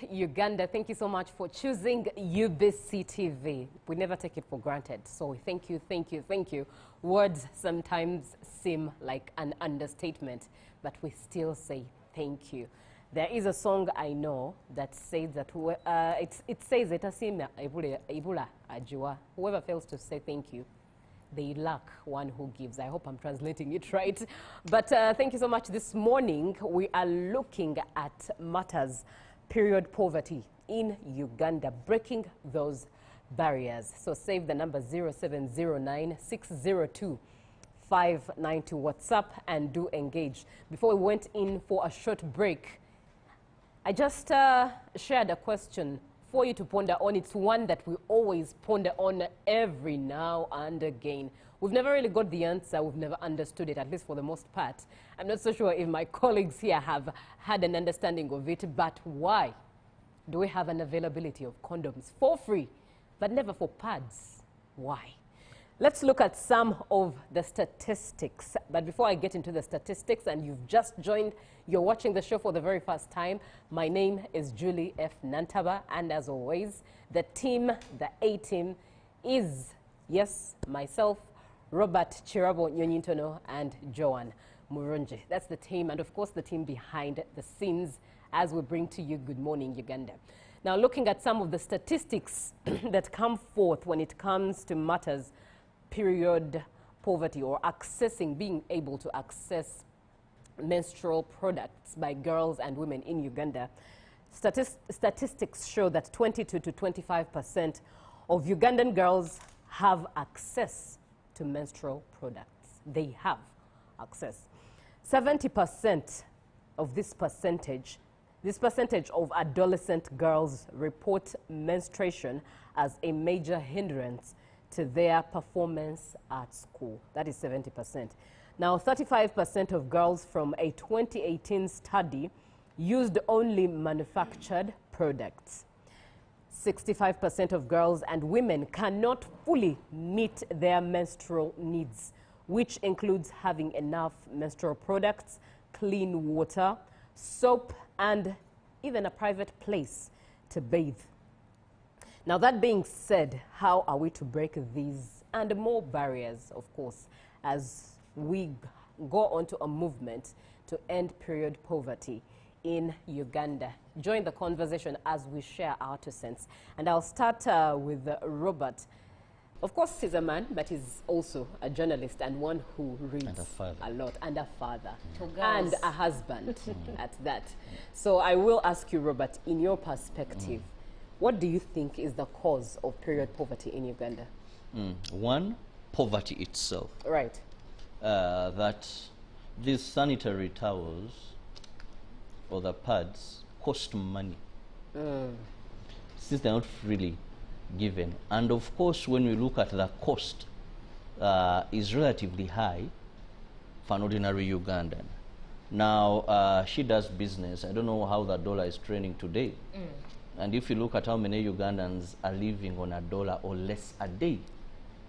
Uganda, thank you so much for choosing UBC TV. We never take it for granted. So thank you, thank you, thank you. Words sometimes seem like an understatement, but we still say thank you. There is a song I know that says that it says whoever fails to say thank you, they lack one who gives. I hope I'm translating it right. But thank you so much. This morning, we are looking at matters, period poverty in Uganda, breaking those barriers. So save the number 0709 602 592 WhatsApp and do engage. Before we went in for a short break, I just shared a question for you to ponder on. It's one that we always ponder on every now and again. We've never really got the answer. We've never understood it, at least for the most part. I'm not so sure if my colleagues here have had an understanding of it, but why do we have an availability of condoms for free, but never for pads? Why? Let's look at some of the statistics. But before I get into the statistics, and you've just joined, you're watching the show for the very first time, my name is Julie F. Nantaba, and as always, the team, the A-team, is, yes, myself, Robert Chirabo Nyonyintono, and Joan Murunje. That's the team, and of course the team behind the scenes as we bring to you Good Morning Uganda. Now, looking at some of the statistics that come forth when it comes to matters period poverty, or accessing, being able to access menstrual products by girls and women in Uganda, statistics show that 22 to 25% of Ugandan girls have access to menstrual products. They have access. 70% of this percentage of adolescent girls report menstruation as a major hindrance to their performance at school. That is 70%. Now, 35% of girls from a 2018 study used only manufactured products. 65% of girls and women cannot fully meet their menstrual needs, which includes having enough menstrual products, clean water, soap, and even a private place to bathe. Now, that being said, how are we to break these and more barriers, of course, as we go on to a movement to end period poverty in Uganda? Join the conversation as we share our 2 cents. And I'll start with Robert. Of course, he's a man, but he's also a journalist and one who reads a lot, and a father, and a husband at that. So I will ask you, Robert, in your perspective, what do you think is the cause of period poverty in Uganda? One, poverty itself. Right. That these sanitary towels or the pads cost money, since they're not freely given. And of course, when we look at the cost, is relatively high for an ordinary Ugandan. Now, she does business. I don't know how the dollar is trending today. And if you look at how many Ugandans are living on $1 or less a day.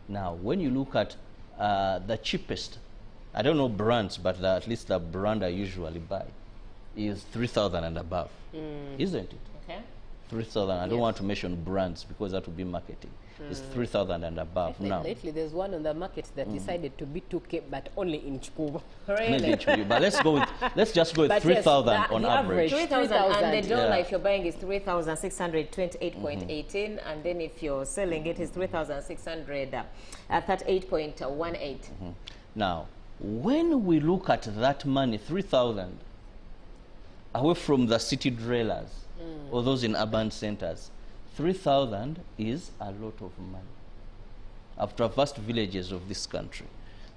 Now, when you look at the cheapest, I don't know brands, but at least the brand I usually buy is 3,000 and above, isn't it? Okay. 3,000. I don't want to mention brands because that would be marketing. It's 3,000 and above now. Lately, there's one on the market that decided to be 2K, but only in Chikuba. Really? But let's just go with 3,000 on average. 3,000, and the dollar, if you're buying, is 3,628.18, and then if you're selling it, is 3,638.18. Now, when we look at that money, 3,000, away from the city dwellers or those in urban centers, 3,000 is a lot of money. I've traversed villages of this country.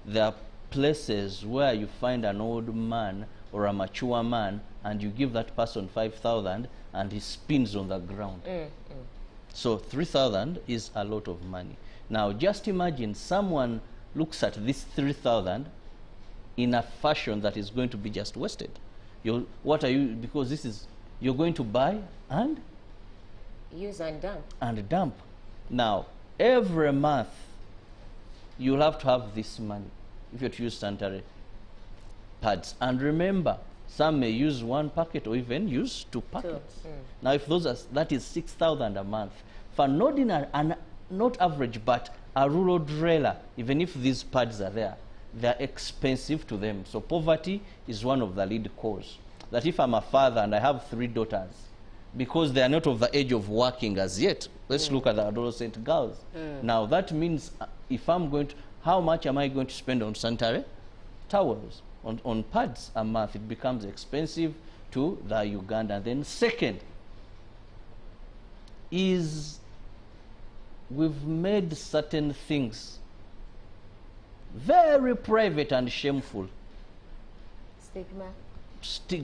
There are places where you find an old man or a mature man and you give that person 5,000 and he spins on the ground. So 3,000 is a lot of money. Now, just imagine someone looks at this 3,000 in a fashion that is going to be just wasted. What are you, because this is, you're going to buy and use and dump. And dump. Now, every month, you'll have to have this money if you're to use sanitary pads. And remember, Some may use one packet or even use two packets. Now, if that is 6,000 a month. For an ordinary, not average, but a rural dweller, even if these pads are there, they're expensive to them. So poverty is one of the lead cause. That if I'm a father and I have 3 daughters, because they are not of the age of working as yet, let's look at the adolescent girls. Now that means if I'm going to, how much am I going to spend on sanitary towels, on pads a month? It becomes expensive to the Uganda. Then second is we've made certain things very private and shameful. Stigma.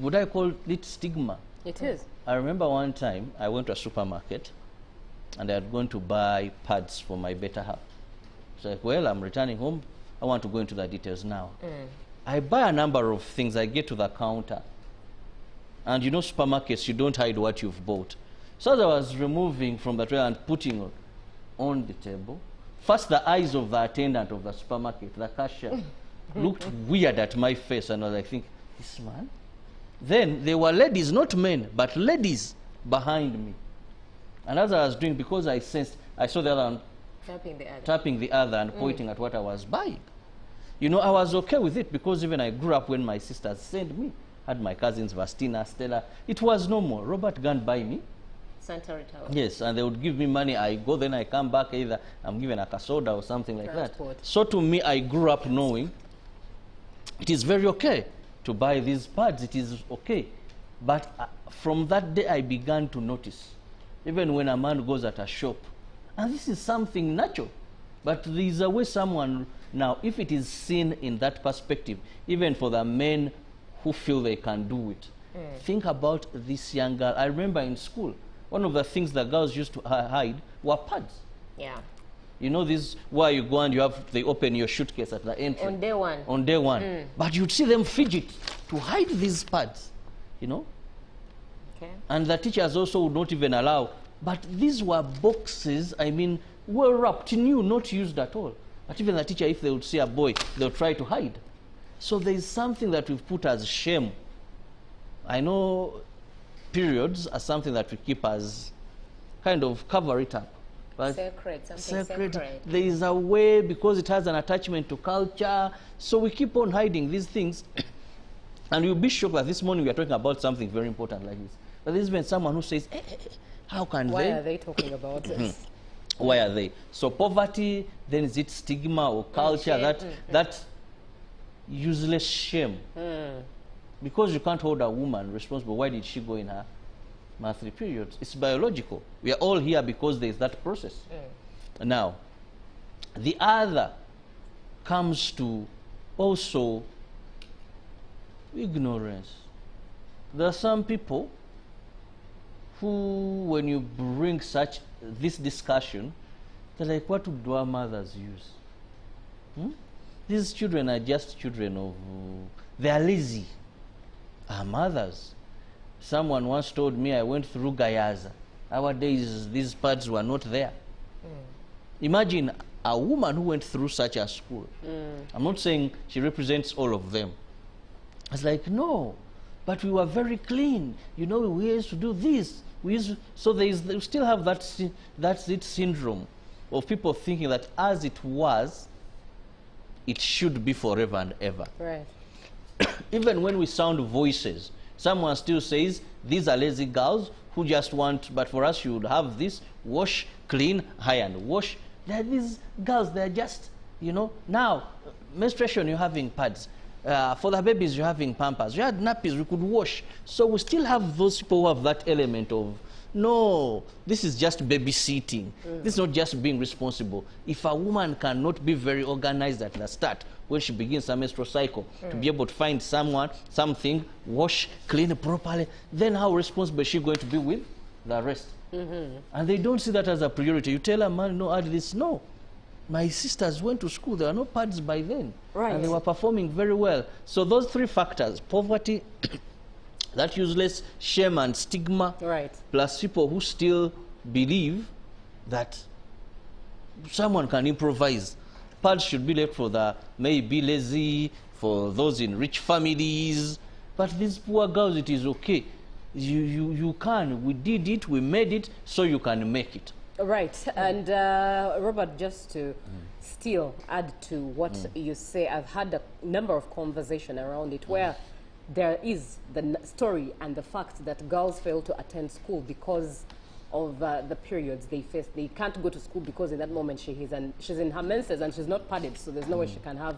Would I call it stigma? It is. I remember one time I went to a supermarket and I had gone to buy pads for my better half. It's like, well, I'm returning home. I want to go into the details now. I buy a number of things. I get to the counter. And you know, supermarkets, you don't hide what you've bought. So as I was removing from the tray and putting on the table, first the eyes of the attendant of the supermarket, the cashier, looked weird at my face, and I was like, think, this man? Then there were ladies, not men, but ladies behind me. And as I was doing, because I sensed, I saw the other one tapping the other and pointing at what I was buying. You know, I was okay with it because even I grew up when my sisters sent me. Had my cousins, Vastina, Stella. It was no more. Robert can't buy me. Sanitary towel. Yes, and they would give me money. I go, then I come back, either I'm given a soda or something like that. So to me, I grew up knowing it is very okay to buy these pads. It is okay. But from that day, I began to notice, even when a man goes at a shop, and this is something natural, but there is a way someone, now, if it is seen in that perspective, even for the men who feel they can do it, think about this young girl. I remember in school, one of the things the girls used to hide were pads. Yeah. You know, this where you go and they open your suitcase at the entry. On day one. On day one. But you'd see them fidget to hide these pads, you know. Okay. And the teachers also would not even allow. But these were boxes, I mean, well wrapped, new, not used at all. But even the teacher, if they would see a boy, they would try to hide. So there is something that we've put as shame. I know periods are something that we keep as kind of cover it up. But Sacred, something sacred. There is a way, because it has an attachment to culture, so we keep on hiding these things. And you'll be shocked that this morning we are talking about something very important like this. But there's been someone who says, how can Why are they talking about it? Why are they? So poverty, then is it stigma or culture, that useless shame. Because you can't hold a woman responsible, why did she go in her monthly periods? It's biological. We are all here because there is that process. Now, the other comes to also ignorance. There are some people who, when you bring this discussion, they're like, what do our mothers use? These children are just children of, they are lazy. Our mothers. Someone once told me, I went through Gayaza. Our days, these pads were not there. Imagine a woman who went through such a school. I'm not saying she represents all of them. I was like, no, but we were very clean. You know, we used to do this. So they still have that's it syndrome of people thinking that as it was, it should be forever and ever. Right. Even when we sound voices, someone still says, these are lazy girls who just want, but for us you would have this, wash, clean, iron, wash. They're these girls, they're just, you know, now, menstruation, you're having pads. For the babies, you're having pampers. You had nappies, we could wash. So we still have those people who have that element of, no, this is just babysitting. This is not just being responsible. If a woman cannot be very organized at the start, when she begins her menstrual cycle, to be able to find something, wash, clean properly, then how responsible is she going to be with the rest? And they don't see that as a priority. You tell a man, no, add this, no. My sisters went to school, there were no pads by then. Right. And they were performing very well. So those three factors, poverty, that useless shame and stigma, Right. plus people who still believe that someone can improvise. Pads should be left for the maybe lazy, for those in rich families. But these poor girls, it is okay. You can. We did it. We made it, so you can make it. Right. And Robert, just to still add to what you say, I've had a number of conversations around it where there is the story and the fact that girls fail to attend school because of the periods they face. They can't go to school because in that moment she's in her menses and she's not padded, so there's no way she can have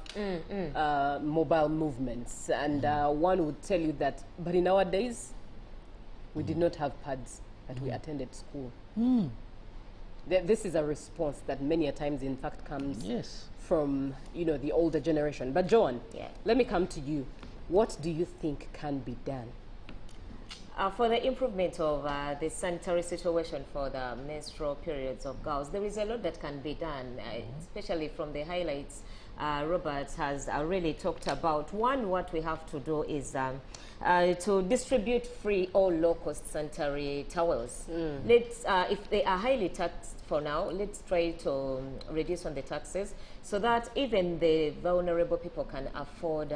mobile movements. And one would tell you that, but in our days, we did not have pads, but we attended school. This is a response that many a times, in fact, comes from, you know, the older generation. But Joan, let me come to you. What do you think can be done? For the improvement of the sanitary situation for the menstrual periods of girls, there is a lot that can be done, especially from the highlights Robert has really talked about. One, what we have to do is to distribute free or low-cost sanitary towels. Let's, if they are highly taxed for now, let's try to reduce on the taxes so that even the vulnerable people can afford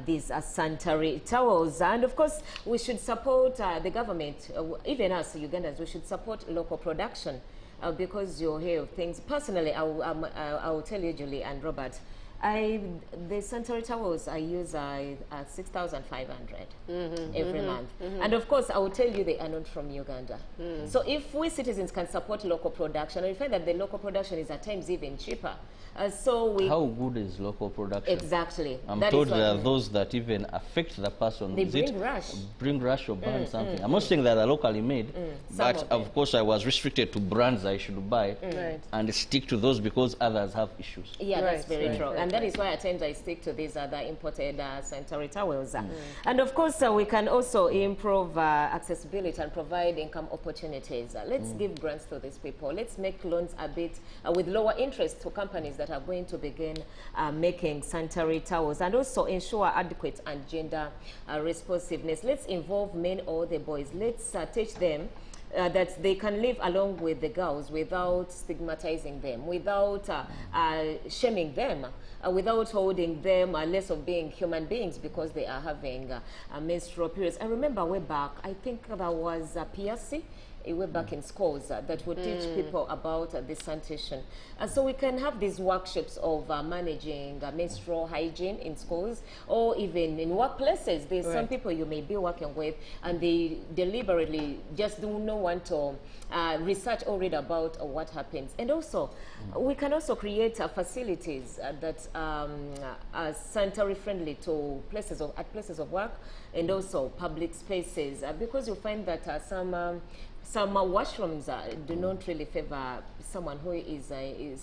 these sanitary towels. And of course, we should support the government, even us Ugandans, we should support local production. Because you'll hear of things. Personally, I will tell you, Julie and Robert, the sanitary towels I use are 6,500 every month. And of course, I will tell you they are not from Uganda. So if we citizens can support local production, we find that the local production is at times even cheaper. How good is local production? Exactly. I'm told there are those that even affect the person. They bring rash or burn something. I'm not saying that they're locally made, but of course I was restricted to brands I should buy and stick to those because others have issues. Yeah, that's very true. And that is why at times I stick to these other imported sanitary towels. And of course, we can also improve accessibility and provide income opportunities. Let's give grants to these people. Let's make loans a bit with lower interest to companies that are going to begin making sanitary towels, and also ensure adequate and gender responsiveness. Let's involve men or the boys. Let's teach them that they can live along with the girls without stigmatizing them, without shaming them, without holding them less of being human beings because they are having menstrual periods. I remember way back, I think that was PSC, way back in schools that would teach people about this sanitation. So we can have these workshops of managing menstrual hygiene in schools or even in workplaces. There's some people you may be working with and they deliberately just do not want to research or read about what happens. And also, we can also create facilities that are sanitary friendly to places of work and also public spaces, because you find that some washrooms do not really favor someone who is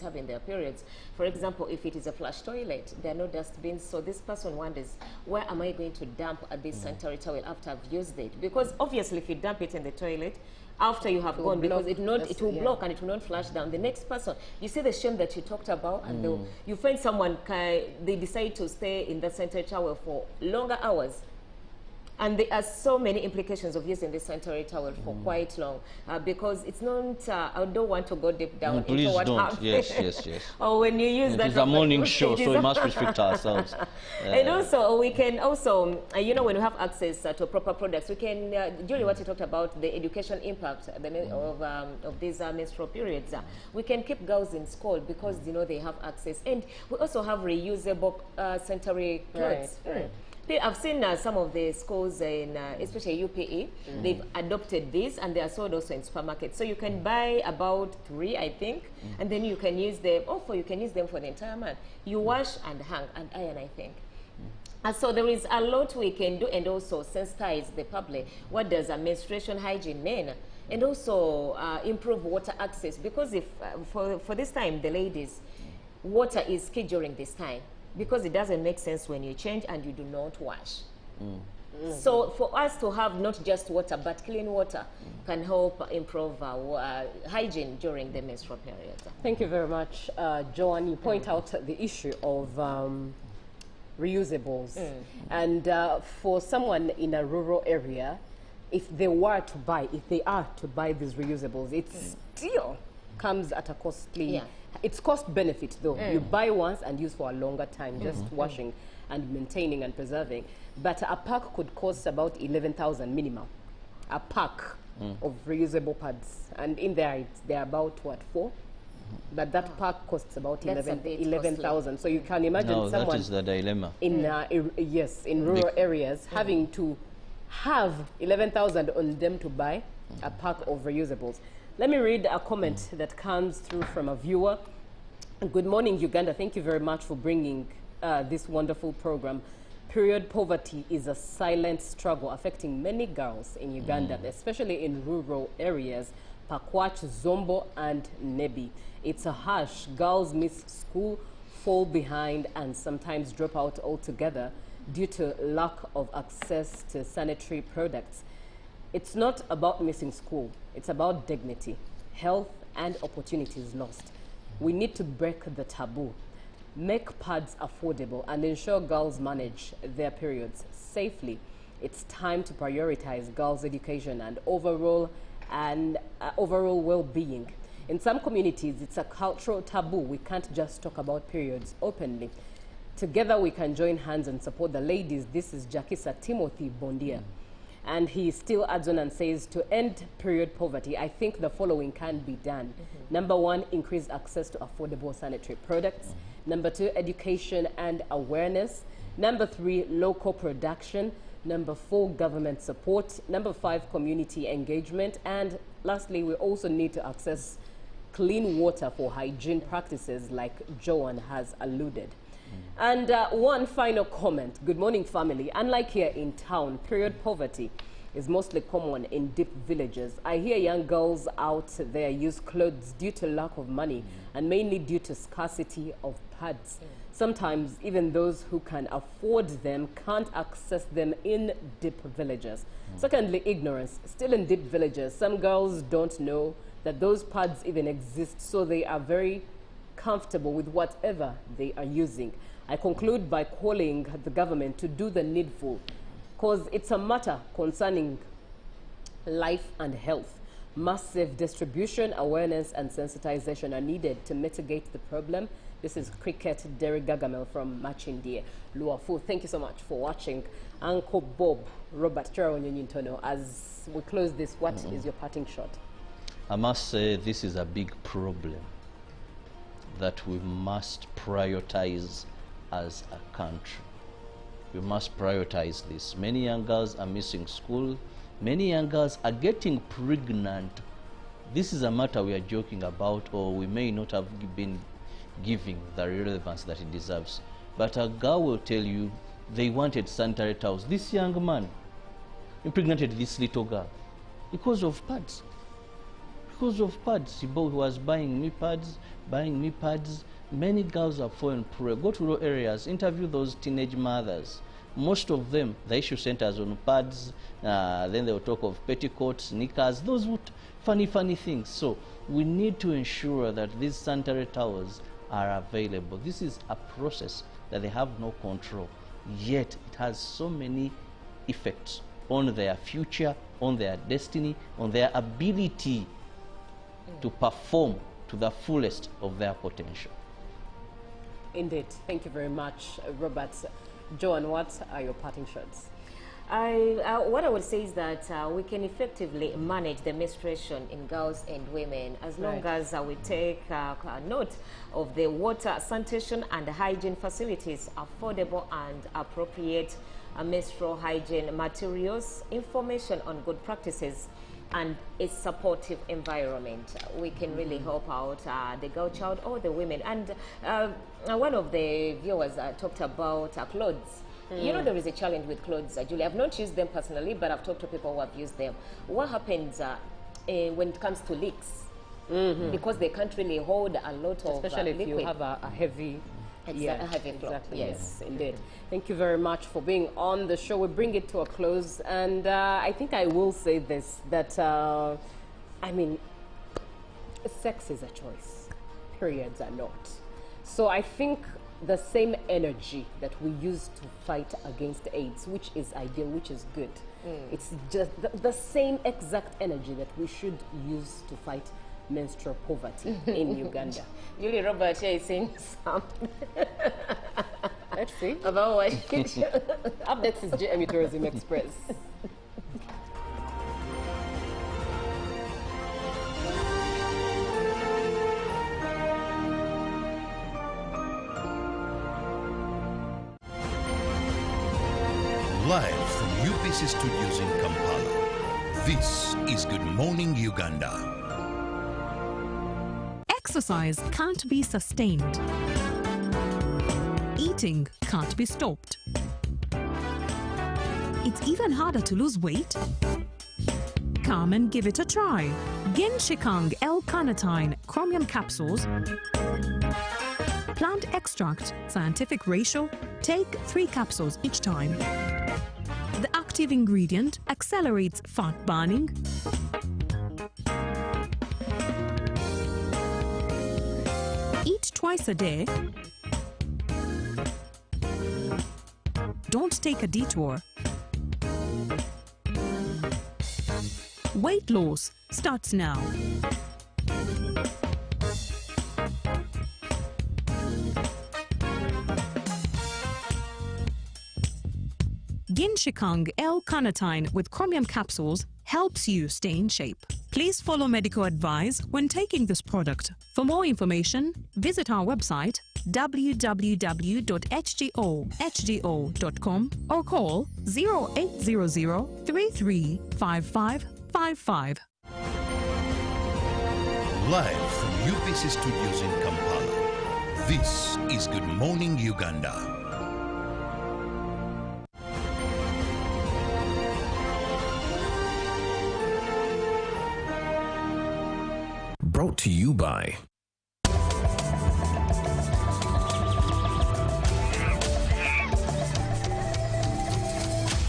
having their periods. For example, if it is a flush toilet, there are no dustbins, so this person wonders, where am I going to dump this sanitary towel after I've used it? Because obviously if you dump it in the toilet, after you have gone, because it will block and it will not flush down. The next person, you see the shame that you talked about, and you find someone, they decide to stay in the sanitary towel for longer hours. And there are so many implications of using this sanitary towel for quite long, because it's not, I don't want to go deep down into what happens. Yes. Or when you use that. It's a morning show, so we must restrict ourselves. And also, we can also, you know, when we have access to proper products, we can, Julie, what you talked about, the education impact of these menstrual periods, we can keep girls in school because, you know, they have access. And we also have reusable sanitary clothes. I've seen some of the schools, in, especially UPE, they've adopted this and they are sold also in supermarkets. So you can buy about 3, I think, and then you can use them, you can use them for the entire month. You wash and hang and iron, I think. And so there is a lot we can do, and also sensitize the public. What does a menstruation hygiene mean? And also improve water access, because if for this time, the ladies, water is key during this time. Because it doesn't make sense when you change and you do not wash. So for us to have not just water, but clean water can help improve hygiene during the menstrual period. Thank you very much, Joan. You point out the issue of reusables. And for someone in a rural area, if they are to buy these reusables, it still comes at a costly... It's cost benefit though. You buy once and use for a longer time, just washing and maintaining and preserving. but a pack could cost about 11,000 minimum. A pack of reusable pads, and in there they're about what, 4? But that pack costs about That's a bit 11,000. So you can imagine No, that someone is the dilemma. in yes, in rural areas having to have 11,000 on them to buy a pack of reusables. Let me read a comment that comes through from a viewer. Good morning, Uganda. Thank you very much for bringing this wonderful program. Period poverty is a silent struggle affecting many girls in Uganda, especially in rural areas, Pakwach, Zombo, and Nebi. It's a harsh. Girls miss school, fall behind, and sometimes drop out altogether due to lack of access to sanitary products. It's not about missing school. It's about dignity, health, and opportunities lost. We need to break the taboo, make pads affordable, and ensure girls manage their periods safely. It's time to prioritize girls' education and overall well-being. In some communities, it's a cultural taboo. We can't just talk about periods openly. Together, we can join hands and support the ladies. This is Jakisa Timothy Bondia. And he still adds on and says, to end period poverty, I think the following can be done. Number 1, increase access to affordable sanitary products. Number 2, education and awareness. Number 3, local production. Number 4, government support. Number 5, community engagement. And lastly, we also need to access clean water for hygiene practices like Joan has alluded. And one final comment. Good morning, family. Unlike here in town, period poverty is mostly common in deep villages. I hear young girls out there use clothes due to lack of money and mainly due to scarcity of pads. Sometimes even those who can afford them can't access them in deep villages. Secondly, ignorance. Still in deep villages, some girls don't know that those pads even exist, so they are very comfortable with whatever they are using. I conclude by calling the government to do the needful, because it's a matter concerning life and health. Massive distribution, awareness, and sensitization are needed to mitigate the problem. This is Cricket Derek Gagamel from Machindie, Luafu. Thank you so much for watching. Uncle Bob, Robert Charo, as we close this, what is your parting shot? I must say this is a big problem that we must prioritize as a country. We must prioritize this. Many young girls are missing school. Many young girls are getting pregnant. This is a matter we are joking about, or we may not have been giving the relevance that it deserves. But a girl will tell you they wanted sanitary towels. This young man impregnated this little girl because of pads. Because of pads. He was buying me pads, Many girls are falling prey. Go to rural areas, interview those teenage mothers. Most of them, the issue centers on pads, then they'll talk of petticoats, knickers, those funny things. So we need to ensure that these sanitary towels are available. This is a process that they have no control, yet it has so many effects on their future, on their destiny, on their ability to perform to the fullest of their potential. Indeed. Thank you very much, Robert. Joan, what are your parting shots? What I would say is that we can effectively manage the menstruation in girls and women as long as we take note of the water, sanitation, and hygiene facilities, affordable and appropriate menstrual hygiene materials, information on good practices, and a supportive environment. We can really help out the girl child or the women. And one of the viewers talked about clothes. You know, there is a challenge with clothes, Julie. I've not used them personally, but I've talked to people who have used them. What happens when it comes to leaks? Because they can't really hold a lot of especially if liquid. you have a heavy A heavy cloth. Exactly. Yes. Indeed. Thank you very much for being on the show. We bring it to a close, and I think I will say this, that I mean, sex is a choice. Periods are not. So I think the same energy that we use to fight against AIDS, which is ideal, which is good, it's just the same exact energy that we should use to fight menstrual poverty in Uganda. Julie, Robert here is saying something. Let's see. about what Up next is GME Tourism Express. Live from UBC Studios in Kampala, this is Good Morning Uganda. Exercise can't be sustained. Eating can't be stopped. It's even harder to lose weight. Come and give it a try. Genshikang L-carnitine chromium capsules. Plant extract, scientific ratio, take 3 capsules each time. The active ingredient accelerates fat burning, eat twice a day, don't take a detour. Weight loss starts now. Genshikang L-carnitine with chromium capsules helps you stay in shape. Please follow medical advice when taking this product. For more information, visit our website www.hgo.com or call 0800 335555. Live from UBC Studios in Kampala, this is Good Morning Uganda. Brought to you by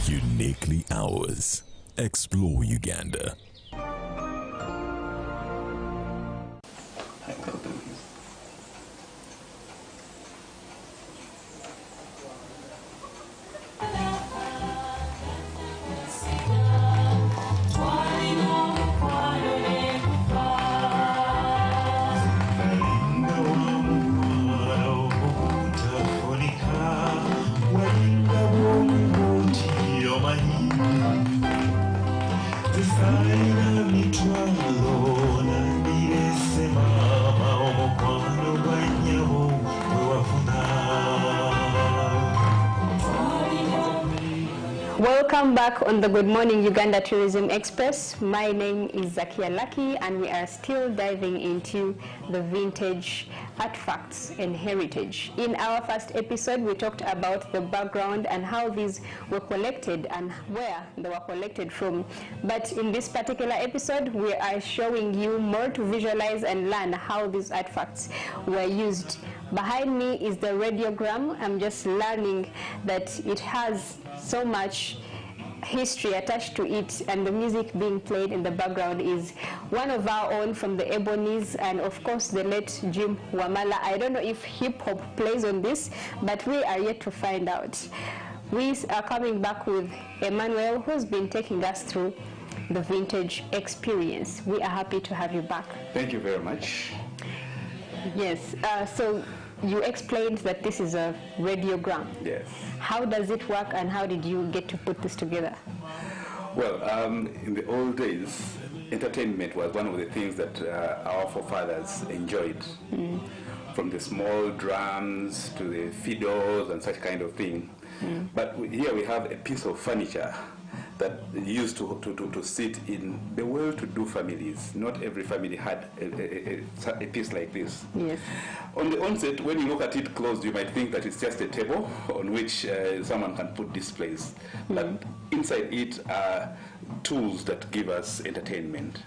Uniquely Ours. Explore Uganda. Welcome back on the Good Morning Uganda Tourism Express. My name is Zakia Lucky and we are still diving into the vintage artifacts and heritage. In our first episode, we talked about the background and how these were collected and where they were collected from. But in this particular episode, we are showing you more to visualize and learn how these artifacts were used. Behind me is the radiogram. I'm just learning that it has so much history attached to it, and the music being played in the background is one of our own from the Ebonies, and of course the late Jim Wamala. I don't know if hip hop plays on this, but we are yet to find out. We are coming back with Emmanuel, who's been taking us through the vintage experience. We are happy to have you back. Thank you very much. Yes, so you explained that this is a radiogram. Yes. How does it work and how did you get to put this together? Well, in the old days, entertainment was one of the things that our forefathers enjoyed. From the small drums to the fiddles and such kind of thing. But here we have a piece of furniture that used to sit in the well-to-do families. Not every family had a piece like this. Yes. On the onset, when you look at it closed, you might think that it's just a table on which someone can put displays. But inside it are tools that give us entertainment.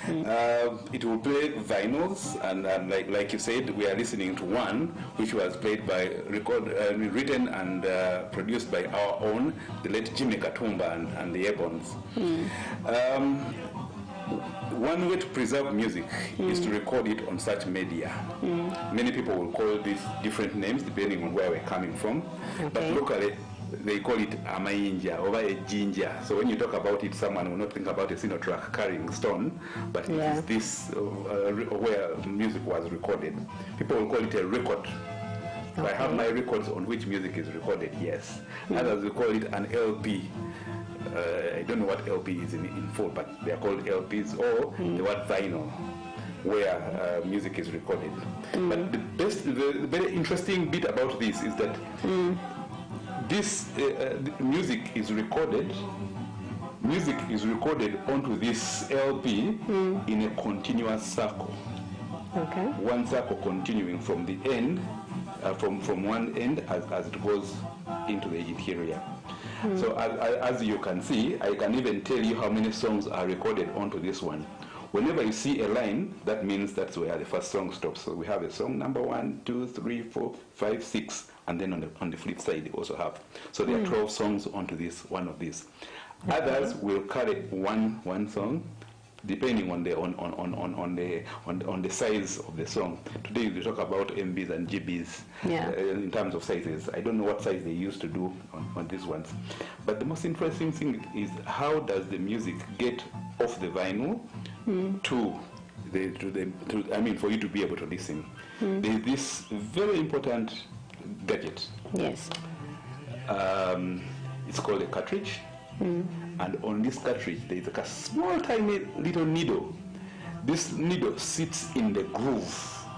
It will play vinyls, and like you said, we are listening to one which was played by, written and produced by our own, the late Jimmy Katumba and the Ebons. One way to preserve music is to record it on such media. Many people will call these different names depending on where we're coming from, but locally they call it a mainja or a ginger. So when you talk about it, someone will not think about a sinotrack carrying stone, but it is this where music was recorded. People will call it a record. So I have my records on which music is recorded, yes. Others will call it an LP. I don't know what LP is in full, but they are called LPs, or the word vinyl, where music is recorded. But the very interesting bit about this is that this music is recorded onto this LP in a continuous circle. Okay. One circle continuing from the end, from one end as it goes into the interior. So as you can see, I can even tell you how many songs are recorded onto this one. Whenever you see a line, that means that's where the first song stops. So we have a song number 1, 2, 3, 4, 5, 6, and then on the flip side you also have. So there are 12 songs onto this one of these. Others will carry one song, depending on the size of the song. Today we talk about MBs and GBs in terms of sizes. I don't know what size they used to do on these ones, but the most interesting thing is how does the music get off the vinyl for you to be able to listen. There's this very important gadget. Yes. It's called a cartridge. And on this cartridge there is like a small tiny little needle. This needle sits in the groove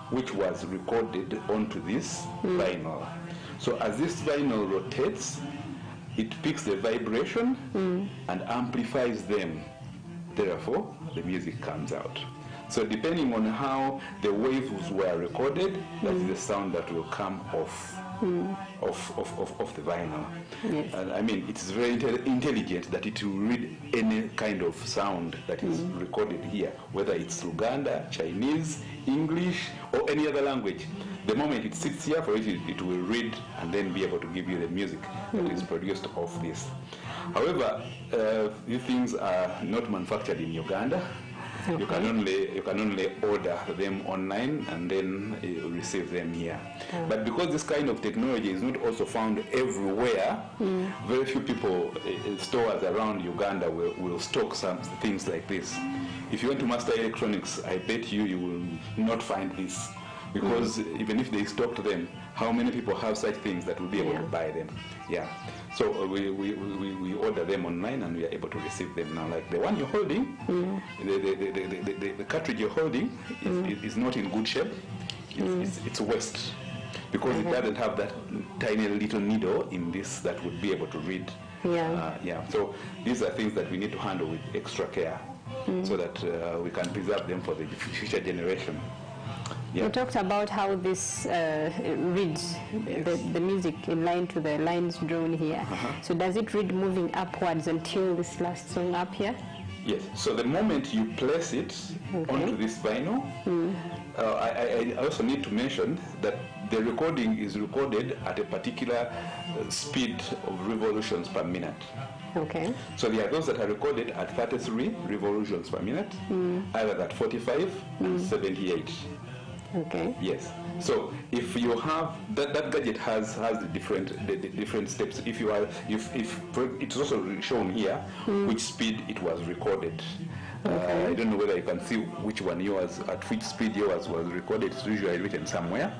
which was recorded onto this vinyl. So as this vinyl rotates, it picks the vibration and amplifies them. Therefore, the music comes out. So depending on how the waves were recorded, that is the sound that will come off the vinyl. Yes. And I mean, it's very intelligent that it will read any kind of sound that is recorded here, whether it's Uganda, Chinese, English, or any other language. The moment it sits here for it, it will read and then be able to give you the music that is produced off this. However, these things are not manufactured in Uganda. Okay. You can only order them online and then receive them here. But because this kind of technology is not also found everywhere, very few people, stores around Uganda will stock some things like this. If you want to master electronics, I bet you will not find this. Because even if they stocked them, how many people have such things that will be able to buy them? Yeah. So we order them online and we are able to receive them now. Like the one you're holding, the cartridge you're holding is not in good shape. It's waste because it doesn't have that tiny little needle in this that would be able to read. So these are things that we need to handle with extra care so that we can preserve them for the future generation. You talked about how this reads the music in line to the lines drawn here. So does it read moving upwards until this last song up here? Yes. So the moment you place it onto this vinyl, I also need to mention that the recording is recorded at a particular speed of revolutions per minute. Okay. So there are those that are recorded at 33 revolutions per minute, others at 45 and 78. Okay. Yes. So if you have that gadget has the different steps. If it's also shown here which speed it was recorded. I don't know whether you can see which one yours at which speed yours was recorded. It's usually written somewhere.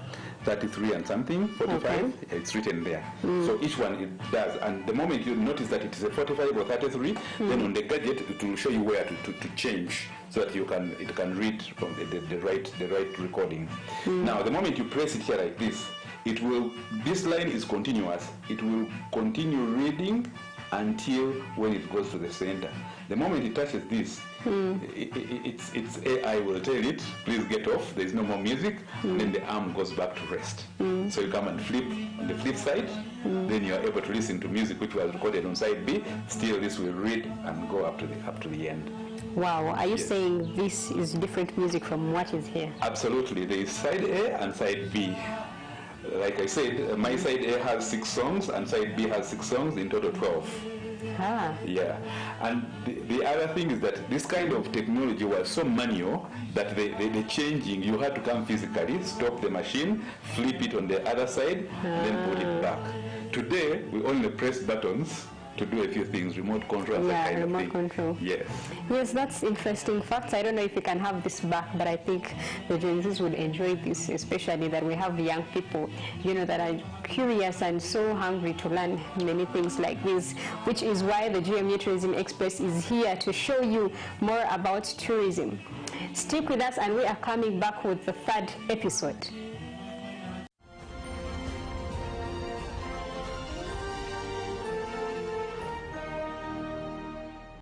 33 and something, 45, it's written there. So each one it does, and the moment you notice that it is a 45 or 33, then on the gadget it will show you where to change so that it can read from the right recording. Now the moment you press it here like this, this line is continuous. It will continue reading until when it goes to the center. The moment it touches this, its AI will tell it, please get off, there is no more music, and then the arm goes back to rest. So you come and flip on the flip side, then you are able to listen to music which was recorded on side B. Still this will read and go up to the end. Wow, are you saying this is different music from what is here? Absolutely, there is side A and side B. Like I said, my side A has 6 songs and side B has 6 songs, in total 12. Yeah, and the other thing is that this kind of technology was so manual that the changing, you had to come physically, stop the machine, flip it on the other side, then put it back. Today, we only press buttons to do a few things, remote control, that kind remote of thing. control. Yes. Yes, that's interesting facts. I don't know if we can have this back, but I think the Gen Zs would enjoy this, especially that we have young people, that are curious and so hungry to learn many things like this, which is why the GMU Tourism Express is here to show you more about tourism. Stick with us, and we are coming back with the third episode.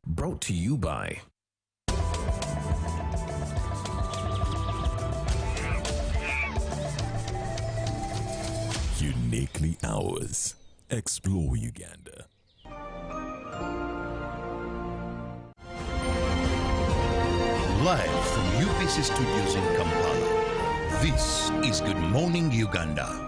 Brought to you by Uniquely Ours. Explore Uganda. Live from UBC Studios in Kampala, this is Good Morning Uganda.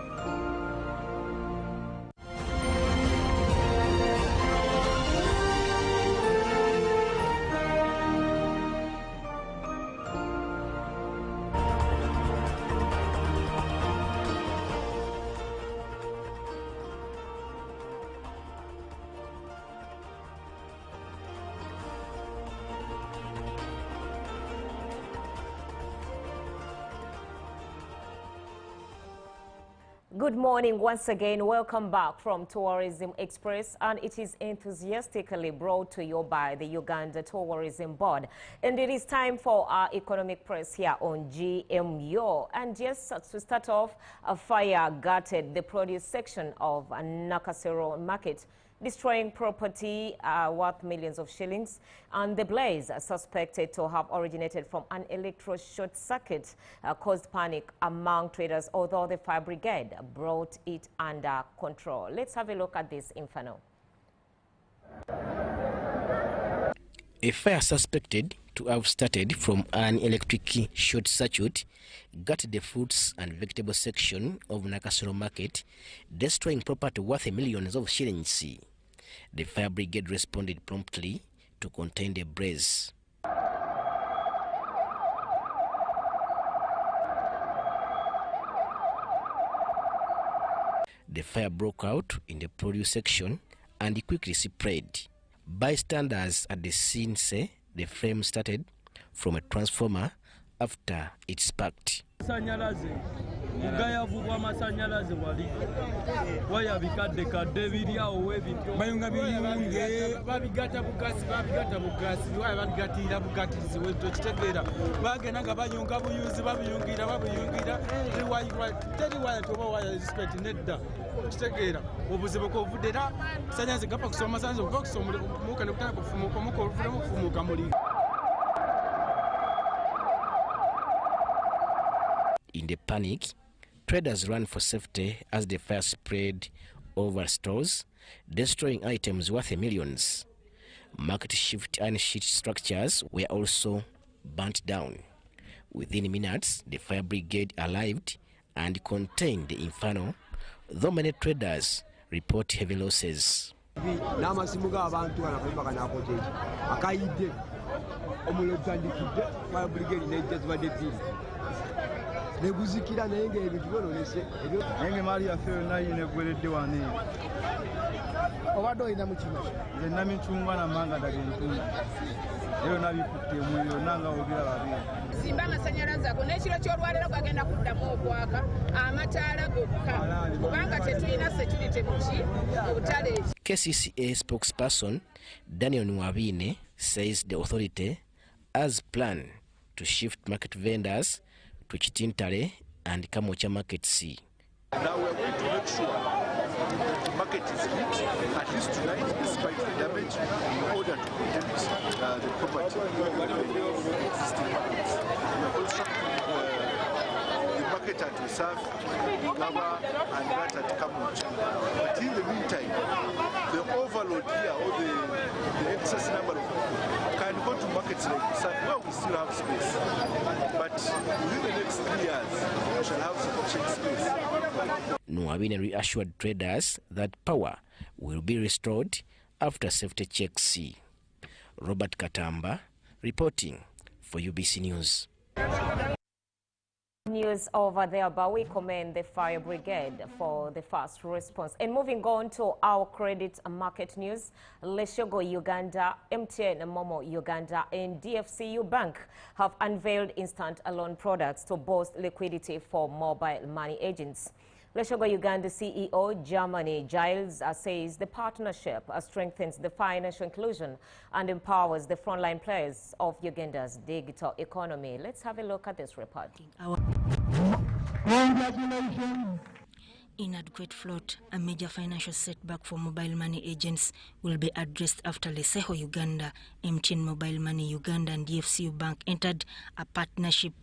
Good morning once again. Welcome back from Tourism Express, and it is enthusiastically brought to you by the Uganda Tourism Board. And it is time for our economic press here on GMU. And yes, to start off, a fire gutted the produce section of Nakasero Market, destroying property worth millions of shillings, and the blaze suspected to have originated from an electro short circuit caused panic among traders, although the fire brigade brought it under control. Let's have a look at this inferno. A fire suspected to have started from an electric short circuit gutted the fruits and vegetable section of Nakasero Market, destroying property worth millions of shillings. The fire brigade responded promptly to contain the blaze. The fire broke out in the produce section and quickly spread. Bystanders at the scene say the flame started from a transformer after it sparked. Gayavubwa amasanyalaze wali waya bikadde kadde biri awo webintu bayunga biyunge babigata bugasi waya babigatira bugatirizi weto kitegeera bagenda nga bayunga buyuzi babiyungira teri waya toba waya respect nedda kitegeera obuzibu ko ovudde era sanyaze gapa kusoma sanzo okuva kusoma muka ne kutaka kufumuka muka ovudde kufumuka muli. In the panic, traders ran for safety as the fire spread over stores, destroying items worth millions. Market shift and sheet structures were also burnt down. Within minutes, the fire brigade arrived and contained the inferno, though many traders report heavy losses. Neguzikira naye ng'ebintu byononese nenge mali yaffe yonna yinegweredde wane obadde olina mu kino yenna micungwa namanga daga entundu eyo nabikutte omuliro nanga obiraba simba amasanyalaze ago n'ekiro ky'olwaleero gagenda kuddamu okwaka amataala gokka kubanga tetulina security muki obutale. KCCA spokesperson Daniel Nwabine says the authority has planned to shift market vendors to Chitintale and Kamocha Market C. Now we are going to make sure the market is lit, at least tonight, despite the damage, in order to protect the property of the existing markets. We are constructing the market at Usaf, Gaba, and that at Kamocha. But in the meantime, the overload here, or the excess number of people, can go to markets like Usaf, where we still have space. But within the next 3 years, we shall have sufficient space. Nwabine reassured traders that power will be restored after safety checks. Robert Katamba reporting for UBC News. News over there, but we commend the fire brigade for the fast response. And moving on to our credit market news, Leshogo Uganda, MTN Momo Uganda, and DFCU Bank have unveiled instant loan products to boost liquidity for mobile money agents. Leshogo Uganda CEO Germany Giles says the partnership strengthens the financial inclusion and empowers the frontline players of Uganda's digital economy. Let's have a look at this report. Congratulations! Inadequate float, a major financial setback for mobile money agents, will be addressed after Leshogo Uganda, MTN Mobile Money Uganda and DFCU Bank entered a partnership.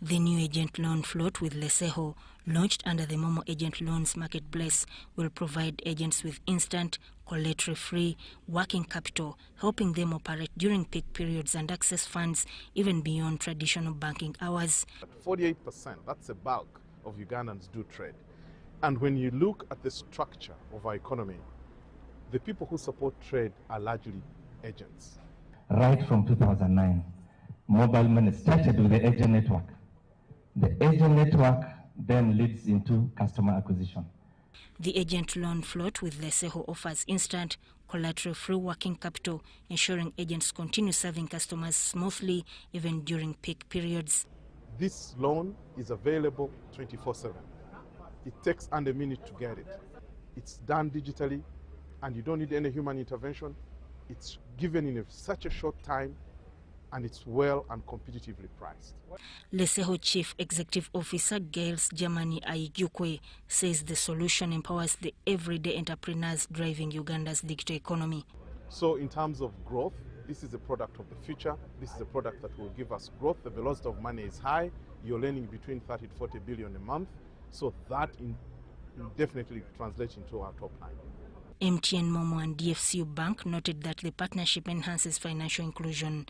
The new agent loan float with Leshogo, launched under the Momo Agent Loans Marketplace, will provide agents with instant, collateral-free working capital, helping them operate during peak periods and access funds even beyond traditional banking hours. 48%, that's the bulk of Ugandans do trade. And when you look at the structure of our economy, the people who support trade are largely agents. Right from 2009, mobile money started with the agent network. The agent network then leads into customer acquisition. The agent loan float with Leshogo offers instant, collateral-free working capital, ensuring agents continue serving customers smoothly even during peak periods. This loan is available 24/7. It takes under a minute to get it. It's done digitally, and you don't need any human intervention. It's given in such a short time, and it's well and competitively priced. Leshogo Chief Executive Officer Giles Germany Aijukwe says the solution empowers the everyday entrepreneurs driving Uganda's digital economy. So in terms of growth, this is a product of the future. This is a product that will give us growth. The velocity of money is high. You're lending between 30 to 40 billion a month. So that definitely translates into our top line. MTN Momo and DFCU Bank noted that the partnership enhances financial inclusion.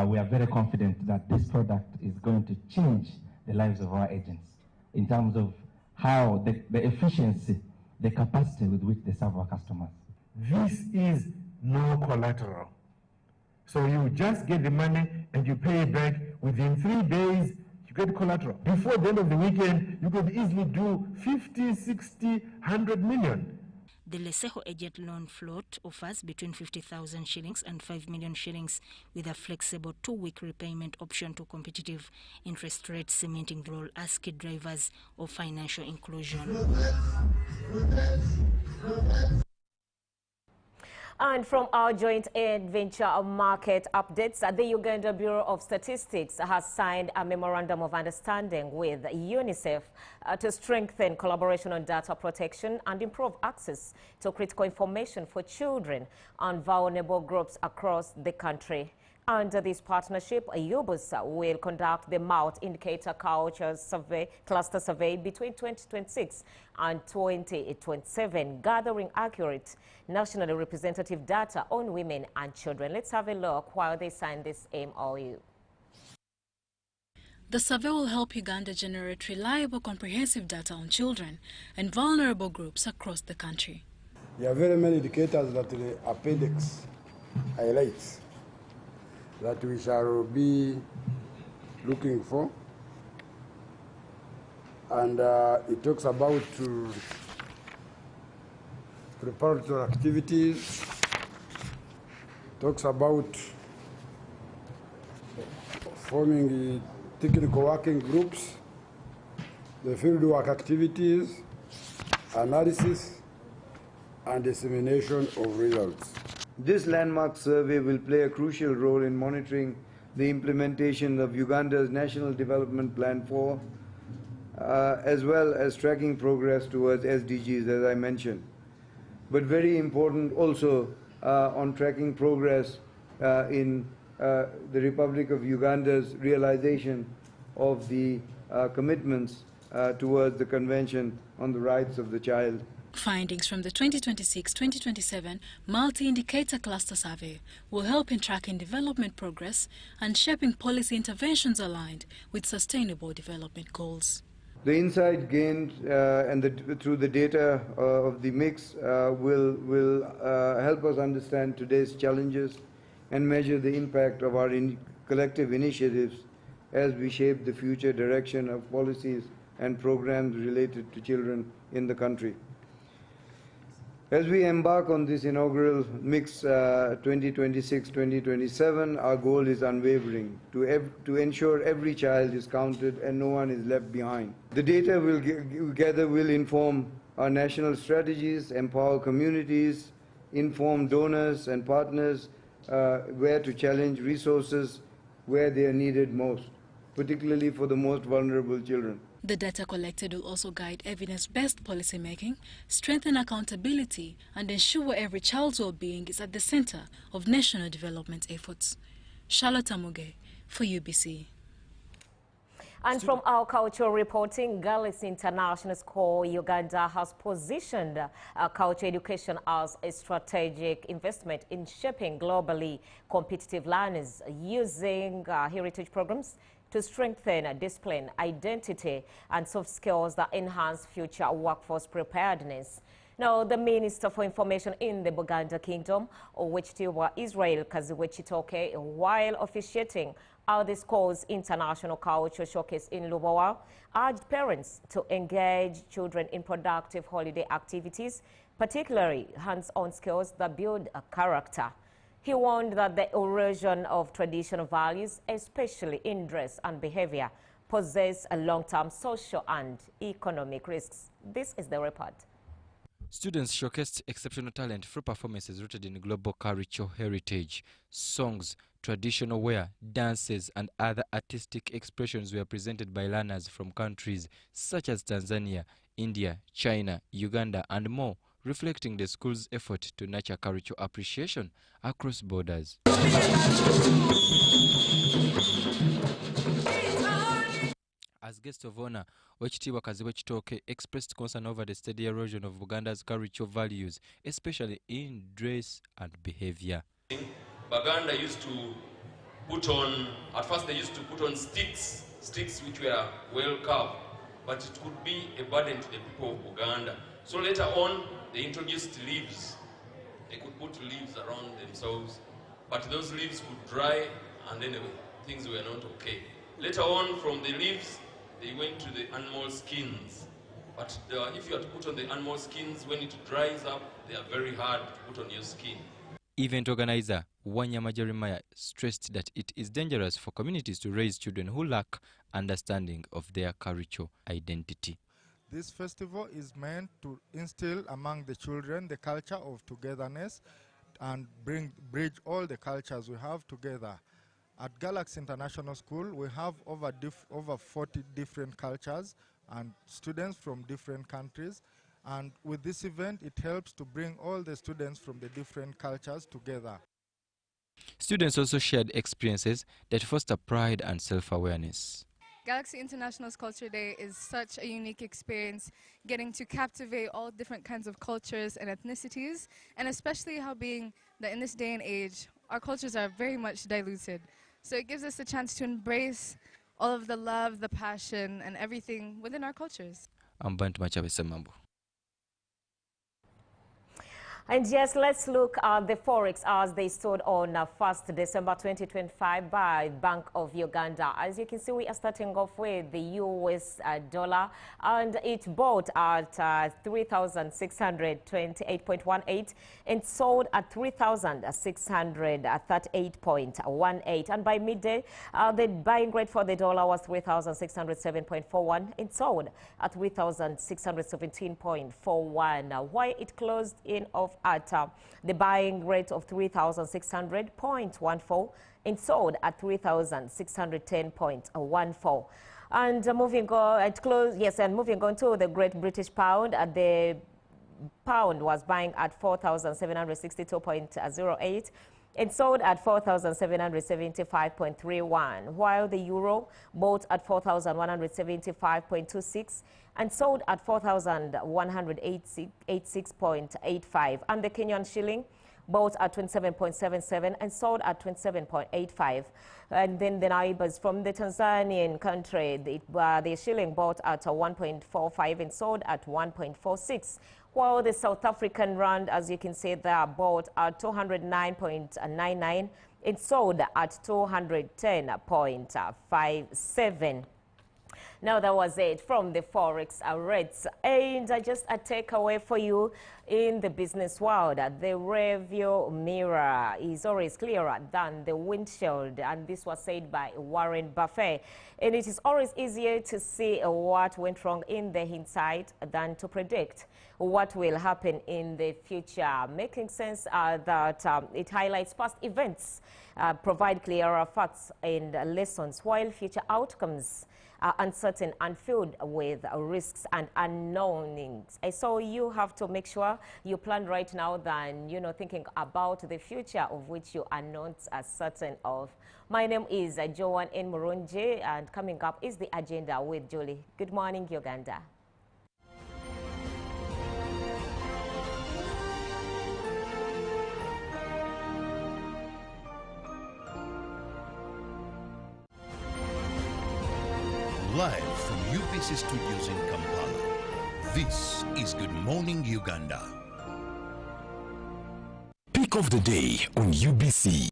We are very confident that this product is going to change the lives of our agents in terms of how the efficiency, the capacity with which they serve our customers. This is no collateral. So you just get the money and you pay it back within 3 days. You get collateral. Before the end of the weekend, you could easily do 50, 60, 100 million. The Leshogo agent loan float offers between 50,000 shillings and 5 million shillings with a flexible 2-week repayment option to competitive interest rates, cementing the role as key drivers of financial inclusion. And from our joint adventure market updates, the Uganda Bureau of Statistics has signed a memorandum of understanding with UNICEF to strengthen collaboration on data protection and improve access to critical information for children and vulnerable groups across the country. Under this partnership, UBUS will conduct the Mouth Indicator Culture Survey, Cluster Survey between 2026 and 2027, gathering accurate nationally representative data on women and children. Let's have a look while they sign this MOU. The survey will help Uganda generate reliable, comprehensive data on children and vulnerable groups across the country. There are very many indicators that the appendix highlights that we shall be looking for. And it talks about preparatory activities, talks about forming technical working groups, the fieldwork activities, analysis, and dissemination of results. This landmark survey will play a crucial role in monitoring the implementation of Uganda's National Development Plan 4, as well as tracking progress towards SDGs, as I mentioned. But very important also on tracking progress in the Republic of Uganda's realization of the commitments towards the Convention on the Rights of the Child. Findings from the 2026-2027 Multi-Indicator Cluster Survey will help in tracking development progress and shaping policy interventions aligned with sustainable development goals. The insight gained through the data of the mix will help us understand today's challenges and measure the impact of our collective initiatives as we shape the future direction of policies and programs related to children in the country. As we embark on this inaugural mix 2026-2027, our goal is unwavering, to ensure every child is counted and no one is left behind. The data we'll gather will inform our national strategies, empower communities, inform donors and partners where to challenge resources where they are needed most, particularly for the most vulnerable children. The data collected will also guide evidence-based policymaking, strengthen accountability, and ensure every child's well-being is at the center of national development efforts. Charlotte Amuge for UBC. And from our cultural reporting, Galaxy International School Uganda has positioned culture education as a strategic investment in shaping globally competitive learners using heritage programs to strengthen discipline, identity, and soft skills that enhance future workforce preparedness. Now, the Minister for Information in the Buganda Kingdom, Owekitiibwa Israel Kaziwe Chitoke, while officiating at the school's International Culture Showcase in Lubowa, urged parents to engage children in productive holiday activities, particularly hands-on skills that build a character. He warned that the erosion of traditional values, especially in dress and behavior, poses a long-term social and economic risks. This is the report. Students showcased exceptional talent through performances rooted in global cultural heritage. Songs, traditional wear, dances, and other artistic expressions were presented by learners from countries such as Tanzania, India, China, Uganda, and more, reflecting the school's effort to nurture cultural appreciation across borders. As guest of honor, Owekitiibwa Kaziwe Chitoke expressed concern over the steady erosion of Uganda's cultural values, especially in dress and behavior. Baganda used to put on, at first they used to put on sticks which were well carved, but it could be a burden to the people of Uganda. So later on, they introduced leaves. They could put leaves around themselves, but those leaves could dry, and anyway, things were not okay. Later on, from the leaves, they went to the animal skins. But if you are to put on the animal skins, when it dries up, they are very hard to put on your skin. Event organizer Wanyama Jeremiah stressed that it is dangerous for communities to raise children who lack understanding of their cultural identity. This festival is meant to instill among the children the culture of togetherness and bridge all the cultures we have together. At Galaxy International School, we have over 40 different cultures and students from different countries. And with this event, it helps to bring all the students from the different cultures together. Students also shared experiences that foster pride and self-awareness. Galaxy International's Culture Day is such a unique experience, getting to captivate all different kinds of cultures and ethnicities, and especially how being that in this day and age, our cultures are very much diluted. So it gives us a chance to embrace all of the love, the passion, and everything within our cultures. And yes, let's look at the forex as they stood on 1st December 2025 by Bank of Uganda. As you can see, we are starting off with the US dollar, and it bought at 3,628.18 and sold at 3,638.18. And by midday, the buying rate for the dollar was 3,607.41 and sold at 3,617.41. While it closed in off at the buying rate of 3,600.14 and sold at 3,610.14. And moving on to the Great British Pound, the pound was buying at 4,762.08 and sold at 4,775.31, while the euro bought at 4,175.26 and sold at 4,186.85, and the Kenyan shilling bought at 27.77 and sold at 27.85. And then the neighbors from the Tanzanian country, the shilling bought at 1.45 and sold at 1.46, while the South African rand, as you can see there, bought at 209.99. It sold at 210.57. Now that was it from the Forex rates. And just a takeaway for you in the business world. The rearview mirror is always clearer than the windshield. And this was said by Warren Buffett. And it is always easier to see what went wrong in the hindsight than to predict what will happen in the future. Making sense that it highlights past events, provide clearer facts and lessons, while future outcomes are uncertain and filled with risks and unknowns. So you have to make sure you plan right now than, thinking about the future of which you are not certain of. My name is Joan N. Murunji, and coming up is the agenda with Julie. Good morning, Uganda. Live from UBC Studios in Kampala, this is Good Morning Uganda. Pick of the day on UBC.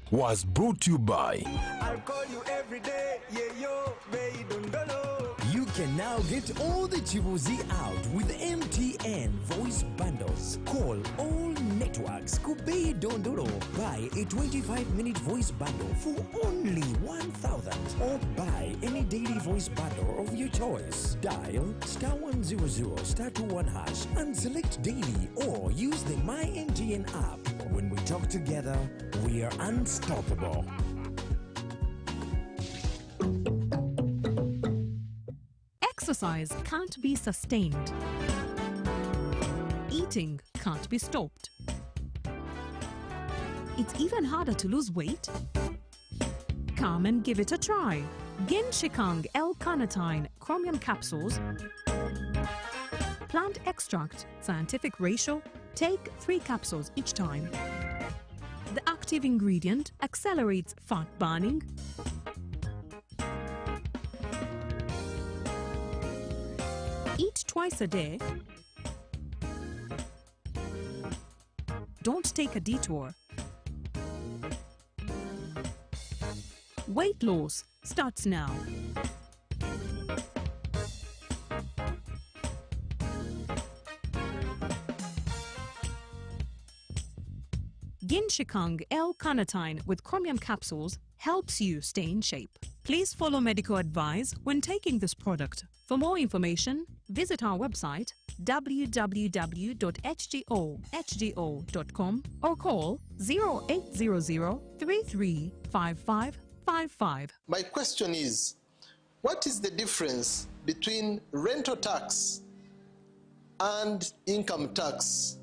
Was brought to you by I'll call you every day, yeah, yo, baby, don't know. You can now get all the Chibuzi out with MTN voice bundles. Call all networks, Kubei Dondoro. Buy a 25-minute voice bundle for only 1,000, or buy any daily voice bundle of your choice. Dial *100*21# and select daily, or use the My MTN app. When we talk together, we are unstoppable. Exercise can't be sustained. Eating can't be stopped. It's even harder to lose weight. Come and give it a try. Genshikang L-carnitine chromium capsules. Plant extract, scientific ratio. Take 3 capsules each time. The active ingredient accelerates fat burning, eat twice a day. Don't take a detour. Weight loss starts now. Genshikang L-carnitine with chromium capsules helps you stay in shape. Please follow medical advice when taking this product. For more information, visit our website www.hgo.com or call 0800-335555. My question is, what is the difference between rental tax and income tax?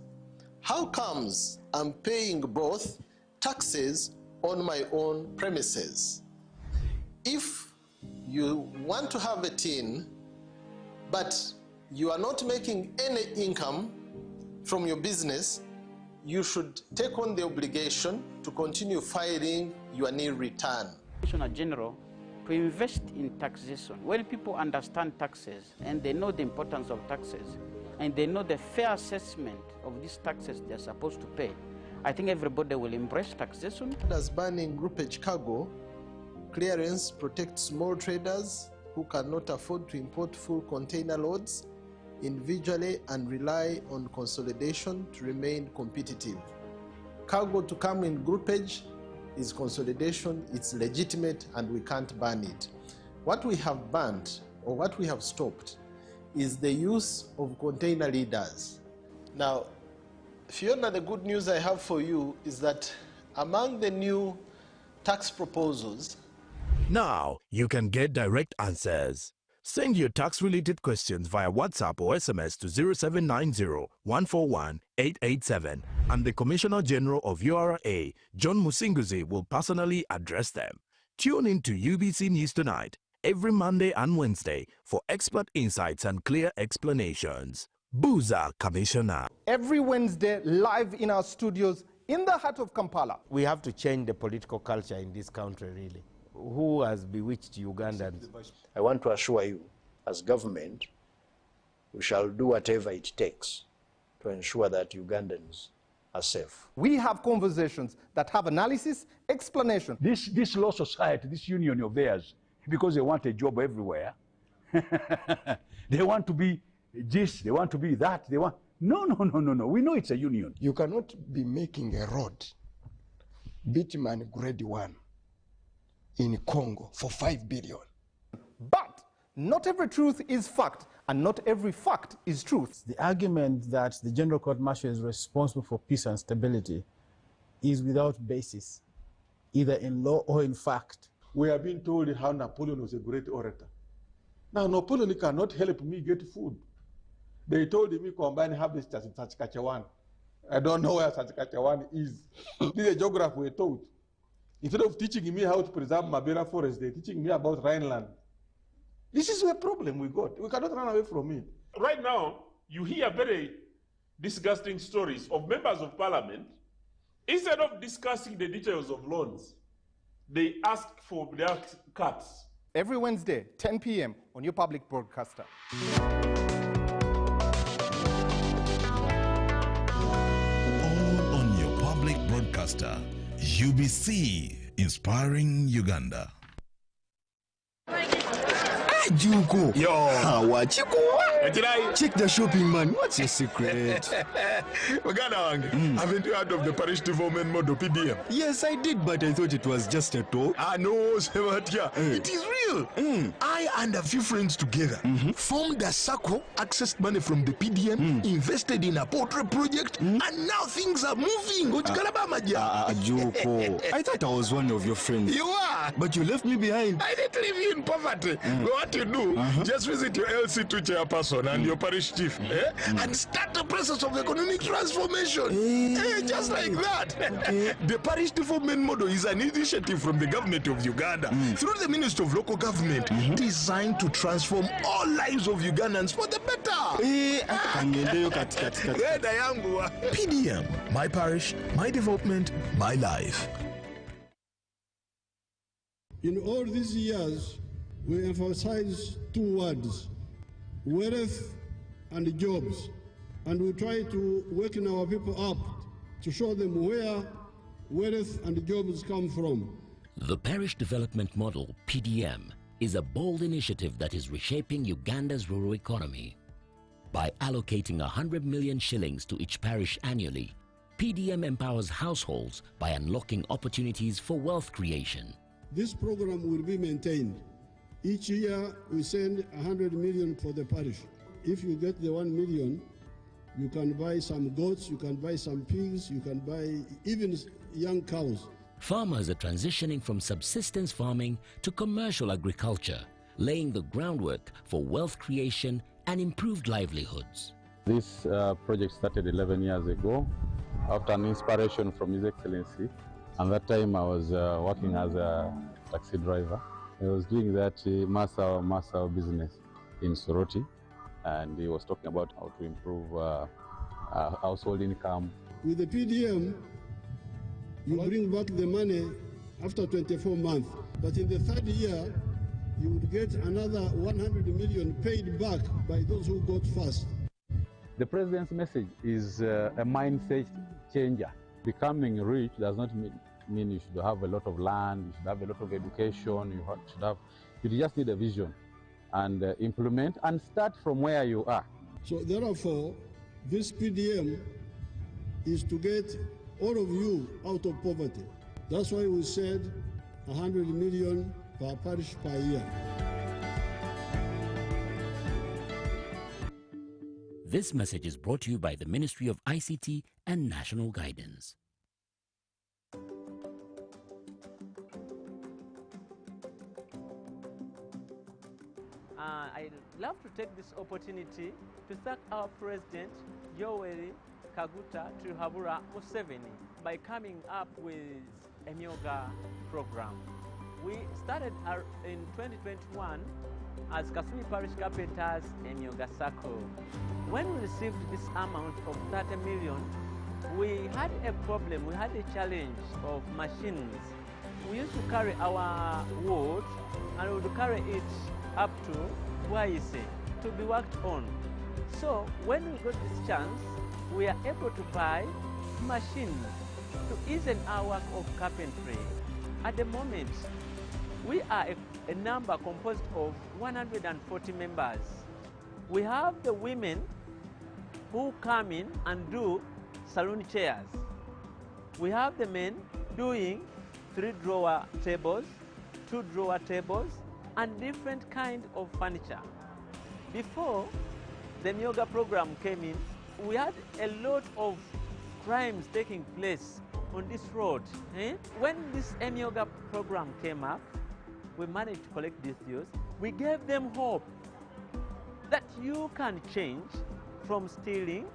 How comes I'm paying both taxes on my own premises? If you want to have a tin, but you are not making any income from your business, you should take on the obligation to continue filing your nil return. Commissioner General, to invest in taxation, when people understand taxes and they know the importance of taxes and they know the fair assessment of these taxes they're supposed to pay, I think everybody will embrace taxation. As banning groupage cargo, clearance protects small traders who cannot afford to import full container loads individually and rely on consolidation to remain competitive. Cargo to come in groupage is consolidation, it's legitimate, and we can't ban it. What we have banned, or what we have stopped, is the use of container leaders. Now, Fiona, the good news I have for you is that among the new tax proposals, now you can get direct answers. Send your tax-related questions via WhatsApp or SMS to 0790-141-887, and the Commissioner General of URA, John Musinguzi, will personally address them. Tune in to UBC News Tonight every Monday and Wednesday for expert insights and clear explanations. Buza Commissioner. Every Wednesday, live in our studios in the heart of Kampala. We have to change the political culture in this country, really. who has bewitched Ugandans? I want to assure you, as government, we shall do whatever it takes to ensure that Ugandans are safe. We have conversations that have analysis, explanation. This law society, this union of theirs, because they want a job everywhere, they want to be this, they want to be that, they want... No. We know it's a union. You cannot be making a road, bitumen grade 1, in Congo for 5 billion. But not every truth is fact, and not every fact is truth. The argument that the General Court Martial is responsible for peace and stability is without basis, either in law or in fact. We have been told how Napoleon was a great orator. Now, Napoleon cannot help me get food. They told me combine harvest in Saskatchewan. I don't know where Saskatchewan is. This is a geography we're taught. Instead of teaching me how to preserve Mabera forest, they're teaching me about Rhineland. This is a problem we got. We cannot run away from it. Right now, you hear very disgusting stories of members of parliament. Instead of discussing the details of loans, they ask for their cuts. Every Wednesday, 10 p.m. on your public broadcaster. All on your public broadcaster, UBC, inspiring Uganda. Juko. Yo. Check the shopping, man. What's your secret? Haven't you heard of the parish development model, PDM? Yes, I did, but I thought it was just a talk. No, Sebatia. It is real. I and a few friends together formed a circle, accessed money from the PDM, invested in a portrait project, and now things are moving. Juko. I thought I was one of your friends. You are. But you left me behind. I didn't leave you in poverty. What you do, just visit your LC2 chairperson and your parish chief and start the process of economic transformation. Just like that. The parish development model is an initiative from the government of Uganda through the Ministry of Local Government designed to transform all lives of Ugandans for the better. PDM, my parish, my development, my life. In all these years, we emphasize two words, wealth and jobs, and we try to waken our people up to show them where wealth and jobs come from. The Parish Development Model, PDM, is a bold initiative that is reshaping Uganda's rural economy. By allocating 100 million shillings to each parish annually, PDM empowers households by unlocking opportunities for wealth creation. This program will be maintained. Each year we send 100 million for the parish. If you get the 1 million, you can buy some goats, you can buy some pigs, you can buy even young cows. Farmers are transitioning from subsistence farming to commercial agriculture, laying the groundwork for wealth creation and improved livelihoods. This project started 11 years ago after an inspiration from His Excellency. And that time I was working as a taxi driver. I was doing that Massa business in Soroti, and he was talking about how to improve household income. With the PDM, you bring back the money after 24 months, but in the third year, you would get another 100 million paid back by those who got first. The President's message is a mindset changer. Becoming rich does not mean you should have a lot of land, you should have a lot of education, you just need a vision and implement and start from where you are. So therefore, this PDM is to get all of you out of poverty. That's why we said 100 million per parish per year. This message is brought to you by the Ministry of ICT and National Guidance. I'd love to take this opportunity to thank our President, Yoweri Kaguta Trihabura Museveni, by coming up with a Myoga program. We started in 2021 as Kasumi Parish Carpenters Myoga Circle. When we received this amount of 30 million, we had a problem, we had a challenge of machines we used to carry our wood and we would carry it up to Waise to be worked on. So when we got this chance, we are able to buy machines to ease our work of carpentry. At the moment, we are a number composed of 140 members. We have the women who come in and do saloon chairs. We have the men doing 3-drawer tables, 2-drawer tables, and different kind of furniture. Before the yoga program came in, we had a lot of crimes taking place on this road. When this yoga program came up, we managed to collect these youth. We gave them hope that you can change from stealing,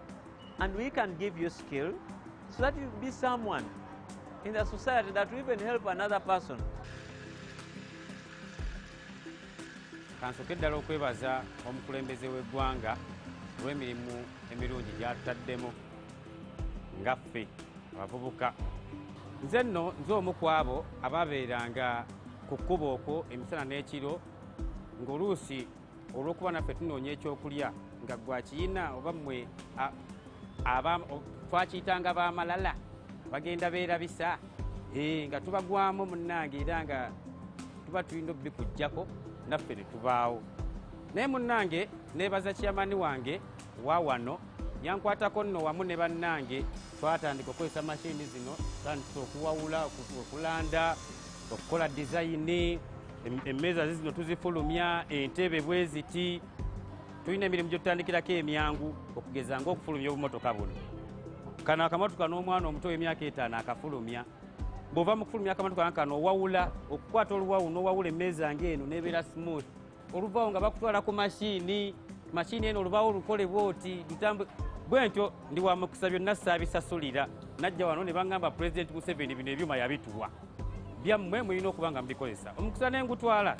and we can give you skill so that you be someone in the society that will even help another person. Kansoke ddala okwebaza omukulembeze w'eggwanga olw'emirimu emirungi gy'atutaddemu nga ffe abavubuka. Nze nno nze omu ku abo abaabeeranga ku kkubo okwo emisana n'ekiro ng'oluusi olw'okuba naffe tunoonya ekyokulya nga gwa kiyina oba mmwe twakiyitanga ab'amalala bagenda beerabisa nga tubagwamu munnange era nga tuba tulina obikuggyako naffe ne tubaawo. Naye munnange neebaza kyamani wange wa wano yankwatako nno wamu ne bannange twatandika okukozesa mashini zino, tutandika okuwawula, okulanda, okukola dizayini, emmeeza zino tuzifulumya, entebe bwe ziti. Tulina emirimu gye tutandikirako emyangu okugeza ng'okufulumya obumotoka buno. Kano akamotoka n'omwana omuto w'emyaka 5 akafulumya. Bw'ova mu kufulumya akamotoka kano owawula, okukwata oluwawu n'owawula emmeeza ng'eno n'ebeera smooth. Oluvaawo nga bakutwala ku mashini eno olubaawo olukole bwoti dutambe bwentyo. Ndi wa mukisa byonna saabisasulira. Najja wano ne baŋŋamba President Museveni bino ebyuma yabituwa. Byammwe mulina okuba nga mubikozesa. Omukisa ne ngutwala.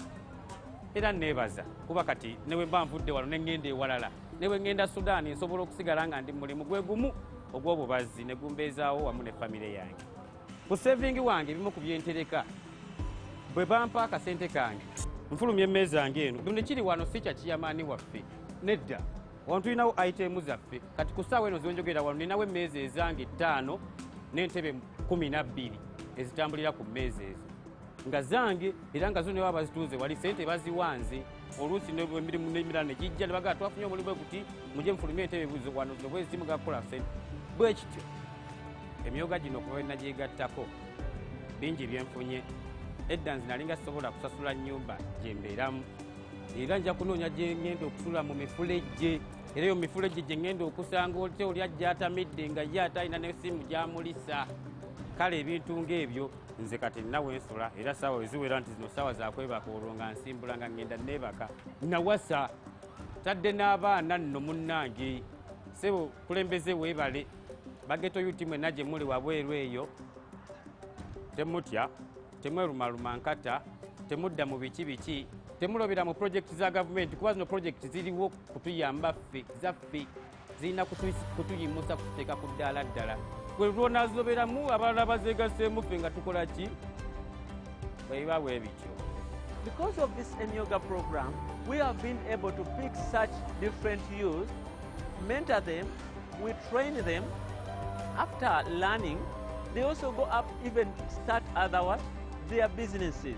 Era neebaza kuba kati newe mba nvudde wano ne ŋŋenda ewalala. Newe ŋŋenda Sudan nsobola okusigala nga ndi mu mulimu gwe gumu ogw'obubazzi ne gumbeezaawo wamu ne famire yange. Ku sevingi wange ebimu ku byentereka bwe bampa akasente kange nfulumya emmeeza ng'eno. Bino kiri wano si kya kiyamaani waffe. Nedda wano tulinawo itemu zaffe. Kati ku ssaawa eno zenjogera wano ninawo emmeeza ezange 5 n'entebe 12 ezitambulira ku mmeeza ezo nga zange, era nga zo ne baba bazituuze wali sente baziwanze. Oluusi emirimu n'emirala ne gijja ne bagamba twafunye omulimu bwe guti mujje mufulumye entebe wano zino bwe zimu gakola sente. Bwe kityo emyoga gino kuba bwe nagyegattako bingi byenfunye. Edda nze nalinga sisobola kusasula nnyumba gye mbeeramu, era nja kunoonya gye ŋŋenda okusula mu mifulejje. Era eyo mifulejje gye ŋŋenda okusanga ote oli ajja atamidde nga ye ate alina n'essimu gy'amulisa. Kale ebintu ng'ebyo nze kati nnawe nsula, era ssaawa weziwera nti zino ssaawa zakwebaka olwo nga nsimbula nga ŋŋenda neebaka. Nawasa tadde n'abaana nno munnange. Ssebo kulembeze weebale. Bageto yuti mwenna gye muli wabweru eyo temutya, temwerumaluma nkata, temudda mu biki, temulobera mu projekiti za gavumenti kuba zino projekiti ziriwo kutuyamba ffe zaffe, zirina kutuyimusa kututeeka ku ddaala ddala. Bwe lwonazoberamu abalala bazeegaseemu ffe nga tukola ki? Bwe bwe bityo. Because of this yoga program, we have been able to pick such different youth, mentor them, we train them. After learning, they also go up, even start their businesses.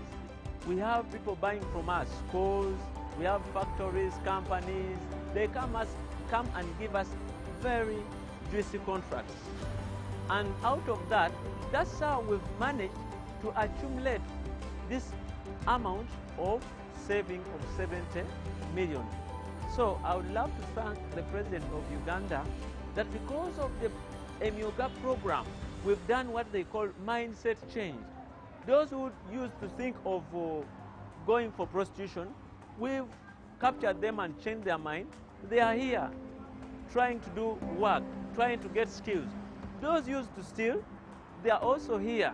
We have people buying from us, schools, we have factories, companies. They come and give us very juicy contracts. And out of that, that's how we've managed to accumulate this amount of saving of 70 million. So I would love to thank the President of Uganda that because of the yoga program, we've done what they call mindset change. Those who used to think of going for prostitution, we've captured them and changed their mind. They are here trying to do work, trying to get skills. Those used to steal, they are also here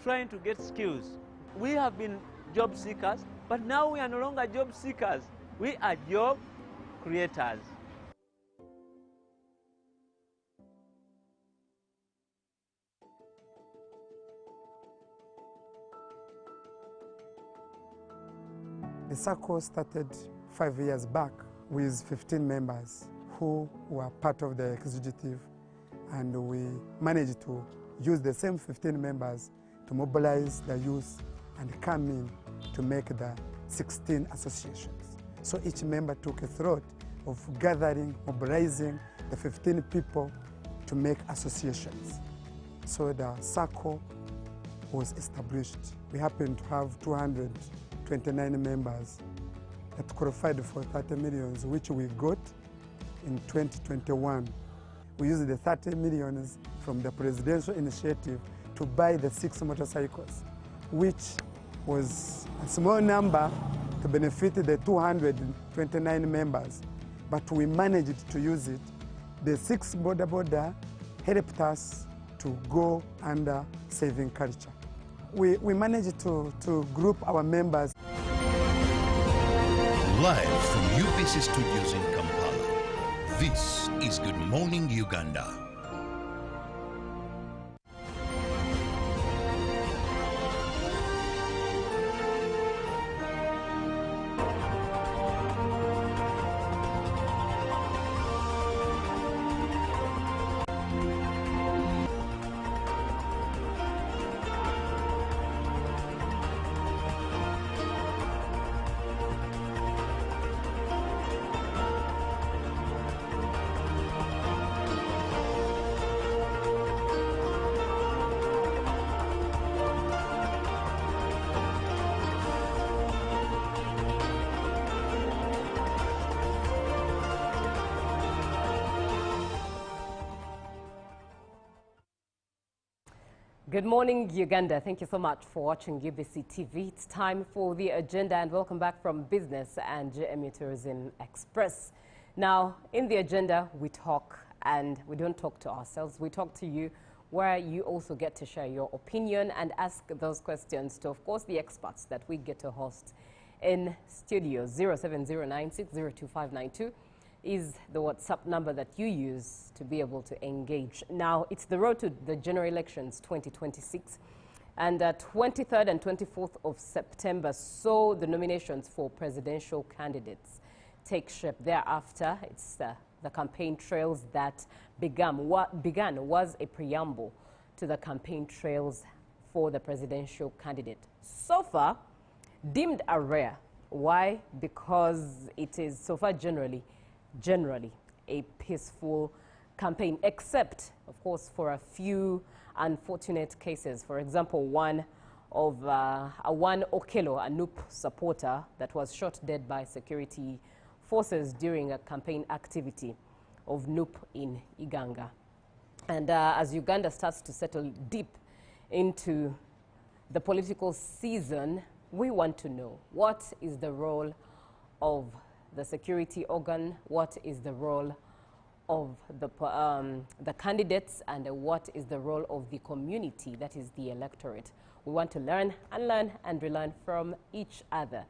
trying to get skills. We have been job seekers, but now we are no longer job seekers. We are job creators. The circle started 5 years back with 15 members who were part of the executive, and we managed to use the same 15 members to mobilize the youth and come in to make the 16 associations. So each member took a thought of gathering, mobilizing the 15 people to make associations. So the circle was established. We happened to have 229 members that qualified for 30 millions, which we got in 2021. We used the 30 millions from the presidential initiative to buy the 6 motorcycles, which was a small number to benefit the 229 members, but we managed to use it. The 6 border helped us to go under saving culture. We managed to group our members. Live from UBC Studios in Kampala, this is Good Morning Uganda. Good morning, Uganda. Thank you so much for watching UBC TV. It's time for the agenda, and welcome back from Business and JMU Tourism Express. Now, in the agenda, we talk, and we don't talk to ourselves. We talk to you, where you also get to share your opinion and ask those questions to, of course, the experts that we get to host in studio. 0709602592 is the WhatsApp number that you use to be able to engage. Now, it's the road to the general elections 2026, and 23rd and 24th of September saw the nominations for presidential candidates take shape. Thereafter, it's the campaign trails that began. What began was a preamble to the campaign trails for the presidential candidate. So far, deemed a rare. Why? Because it is so far generally a peaceful campaign, except, of course, for a few unfortunate cases. For example, one of one Okello, a NUP supporter that was shot dead by security forces during a campaign activity of NUP in Uganda. And as Uganda starts to settle deep into the political season, we want to know, what is the role of the security organ, what is the role of the candidates, and what is the role of the community, that is the electorate. We want to learn and relearn from each other.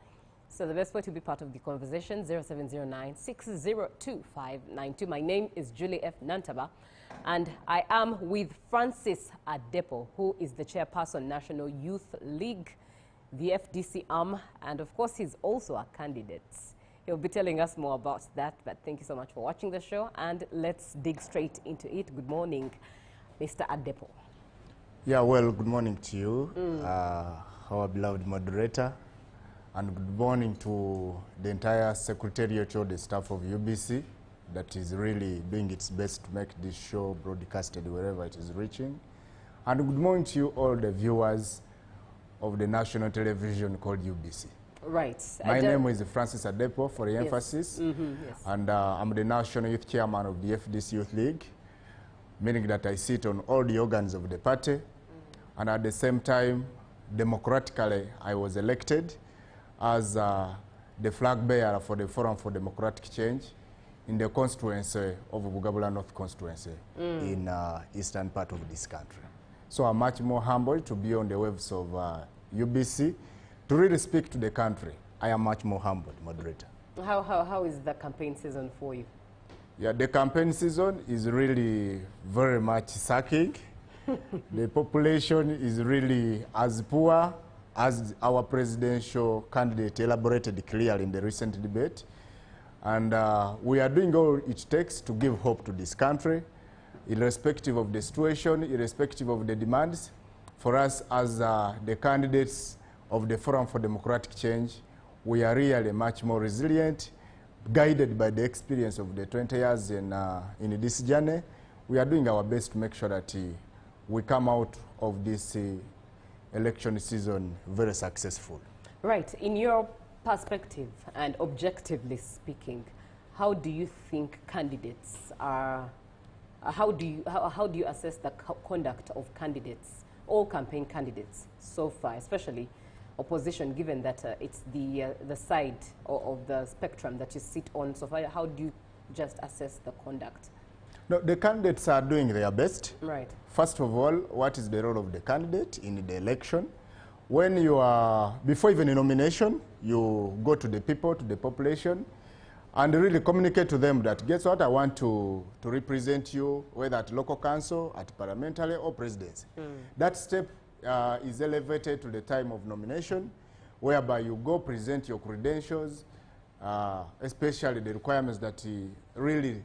So the best way to be part of the conversation, 0709602592. My name is Julie F. Nantaba, and I am with Francis Adepo, who is the chairperson, National Youth League, the FDC arm, and of course he's also a candidate. He'll be telling us more about that, but thank you so much for watching the show, and let's dig straight into it. Good morning, Mr. Adepo. Yeah, well, good morning to you, our beloved moderator, and good morning to the entire secretariat or the staff of UBC that is really doing its best to make this show broadcasted wherever it is reaching. And good morning to you all the viewers of the national television called UBC. Right. My name is Francis Adepo, for the emphasis, yes, and I'm the National Youth Chairman of the FDC Youth League, meaning that I sit on all the organs of the party, and at the same time, democratically, I was elected as the flag bearer for the Forum for Democratic Change in the constituency of Bugabula North constituency in eastern part of this country. So I'm much more humbled to be on the waves of UBC, to really speak to the country. I am much more humbled, moderator. How is the campaign season for you? Yeah, the campaign season is really very much sucking. The population is really as poor as our presidential candidate elaborated clearly in the recent debate. And we are doing all it takes to give hope to this country, irrespective of the situation, irrespective of the demands. For us as the candidates of the Forum for Democratic Change, we are really much more resilient, guided by the experience of the 20 years in this journey. We are doing our best to make sure that we come out of this election season very successful. Right. In your perspective and objectively speaking, how do you think candidates are, how do you assess the conduct of candidates, all campaign candidates so far, especially opposition, given that it's the side of the spectrum that you sit on so far? How do you just assess the conduct? No, the candidates are doing their best. Right. First of all, what is the role of the candidate in the election? When you are, before even a nomination, you go to the people, to the population, and really communicate to them that, guess what, I want to represent you, whether at local council, at parliamentary, or presidency. That step is elevated to the time of nomination, whereby you go present your credentials, especially the requirements that really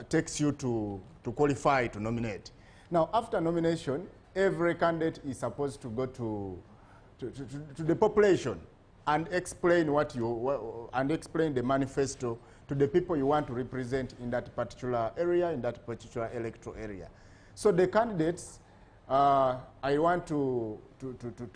takes you to qualify to nominate. Now, after nomination, every candidate is supposed to go to the population and explain what explain the manifesto to the people you want to represent in that particular area, in that particular electoral area. So the candidates, I want to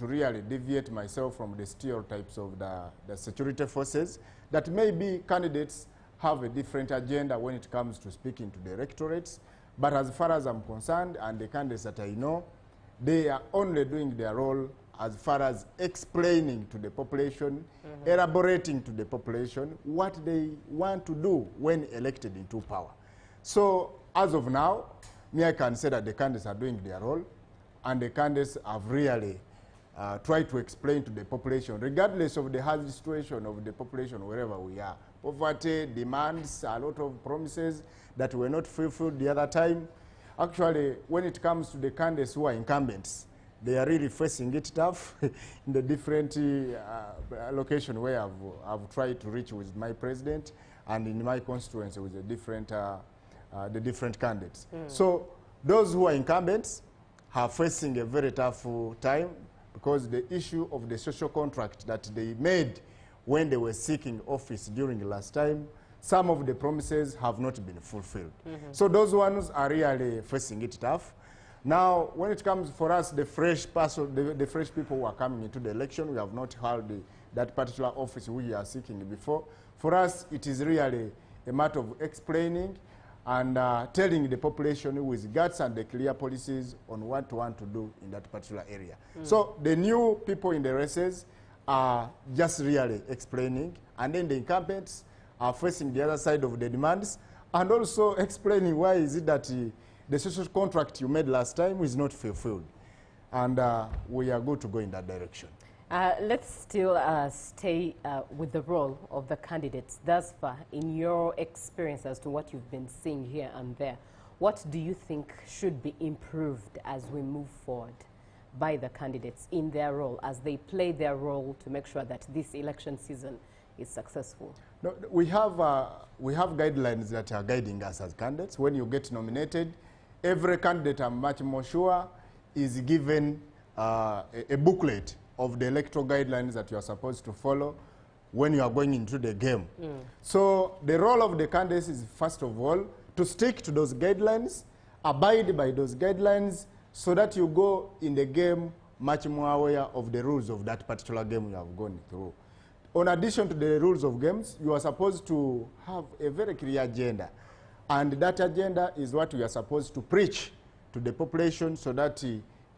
really deviate myself from the stereotypes of the security forces, that maybe candidates have a different agenda when it comes to speaking to the electorates. But as far as I'm concerned, and the candidates that I know, they are only doing their role as far as explaining to the population, elaborating to the population what they want to do when elected into power. So as of now, I can say that the candidates are doing their role, and the candidates have really tried to explain to the population, regardless of the hard situation of the population wherever we are. Poverty, demands, a lot of promises that were not fulfilled the other time. Actually, when it comes to the candidates who are incumbents, they are really facing it tough in the different location where I've tried to reach with my president, and in my constituency with the different candidates. So those who are incumbents are facing a very tough time, because the issue of the social contract that they made when they were seeking office during the last time, some of the promises have not been fulfilled. So those ones are really facing it tough. Now, when it comes for us, the fresh people who are coming into the election, we have not held that particular office we are seeking before. For us, it is really a matter of explaining and telling the population with guts and the clear policies on what to want to do in that particular area. So the new people in the races are just really explaining, and then the incumbents are facing the other side of the demands, and also explaining why is it that the social contract you made last time is not fulfilled. And we are good to go in that direction. Let's still stay with the role of the candidates thus far. In your experience as to what you've been seeing here and there, what do you think should be improved as we move forward by the candidates in their role, as they play their role to make sure that this election season is successful? No, we have guidelines that are guiding us as candidates. When you get nominated, every candidate, I'm much more sure, is given a booklet of the electoral guidelines that you are supposed to follow when you are going into the game. So the role of the candidates is, first of all, to stick to those guidelines, abide by those guidelines, so that you go in the game much more aware of the rules of that particular game you have gone through. In addition to the rules of games, you are supposed to have a very clear agenda. And that agenda is what you are supposed to preach to the population, so that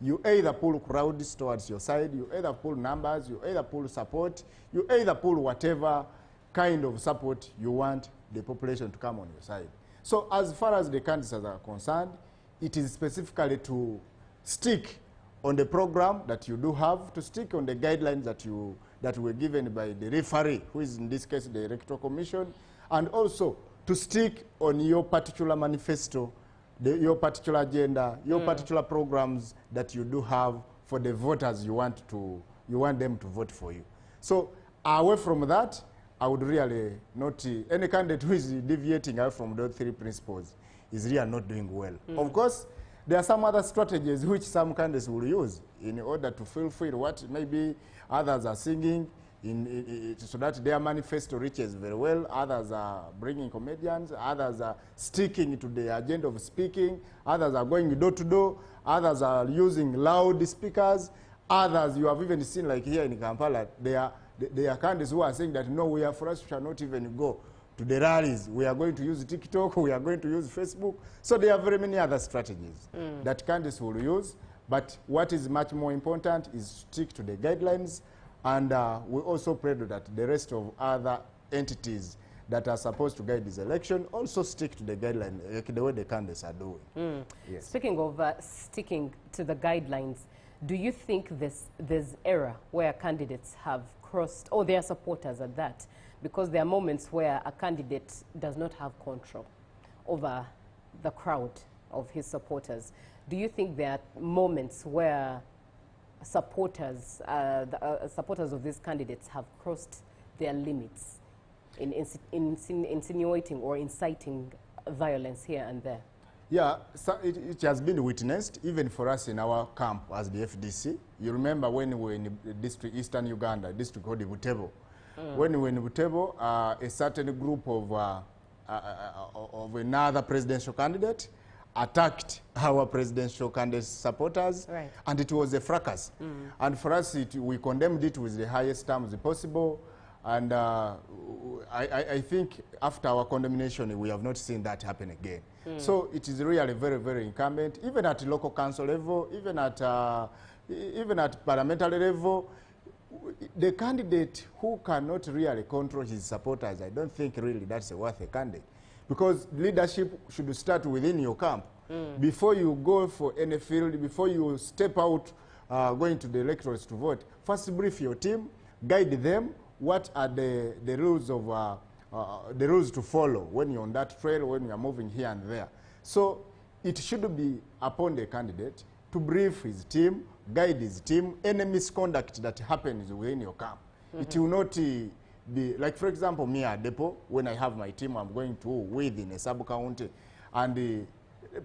you either pull crowds towards your side, you either pull numbers, you either pull support, you either pull whatever kind of support you want the population to come on your side. So as far as the candidates are concerned, it is specifically to stick on the program that you do have, to stick on the guidelines that were given by the referee, who is in this case the Electoral Commission, and also to stick on your particular manifesto, your particular agenda, your particular programs that you do have for the voters you want to you want them to vote for you. So away from that, I would really not, any candidate who is deviating away from those three principles is really not doing well. Of course, there are some other strategies which some candidates will use in order to fulfill what maybe others are singing, so that their manifesto reaches very well. Others are bringing comedians, others are sticking to the agenda of speaking, others are going door to door, others are using loud speakers, others you have even seen, like here in Kampala, there are candidates who are saying that no, we shall not even go to the rallies. We are going to use TikTok, we are going to use Facebook. So there are very many other strategies that candidates will use. But what is much more important is stick to the guidelines. And we also pray that the rest of other entities that are supposed to guide this election also stick to the guidelines, like the way the candidates are doing. Yes. Speaking of sticking to the guidelines, do you think there's error where candidates have crossed, or their supporters at that? Because there are moments where a candidate does not have control over the crowd of his supporters. Do you think there are moments where supporters, supporters of these candidates have crossed their limits in insinuating or inciting violence here and there? Yeah, so it has been witnessed, even for us in our camp as the FDC. You remember when we were in the district, Eastern Uganda, district called Butebo. When we were in Butebo, a certain group of another presidential candidate attacked our presidential candidate supporters, and it was a fracas. And for us, we condemned it with the highest terms possible. And I think after our condemnation, we have not seen that happen again. So it is really very, very incumbent, even at local council level, even at parliamentary level. The candidate who cannot really control his supporters, I don't think really that's a worthy candidate. Because leadership should start within your camp. Before you go for any field, before you step out going to the electorates to vote, first brief your team, guide them, what are the rules of the rules to follow when you're on that trail, when you're moving here and there. So it should be upon the candidate to brief his team, guide his team, any misconduct that happens within your camp. It will not be, like for example, me at Depot, when I have my team, I'm going to within a sub-county, and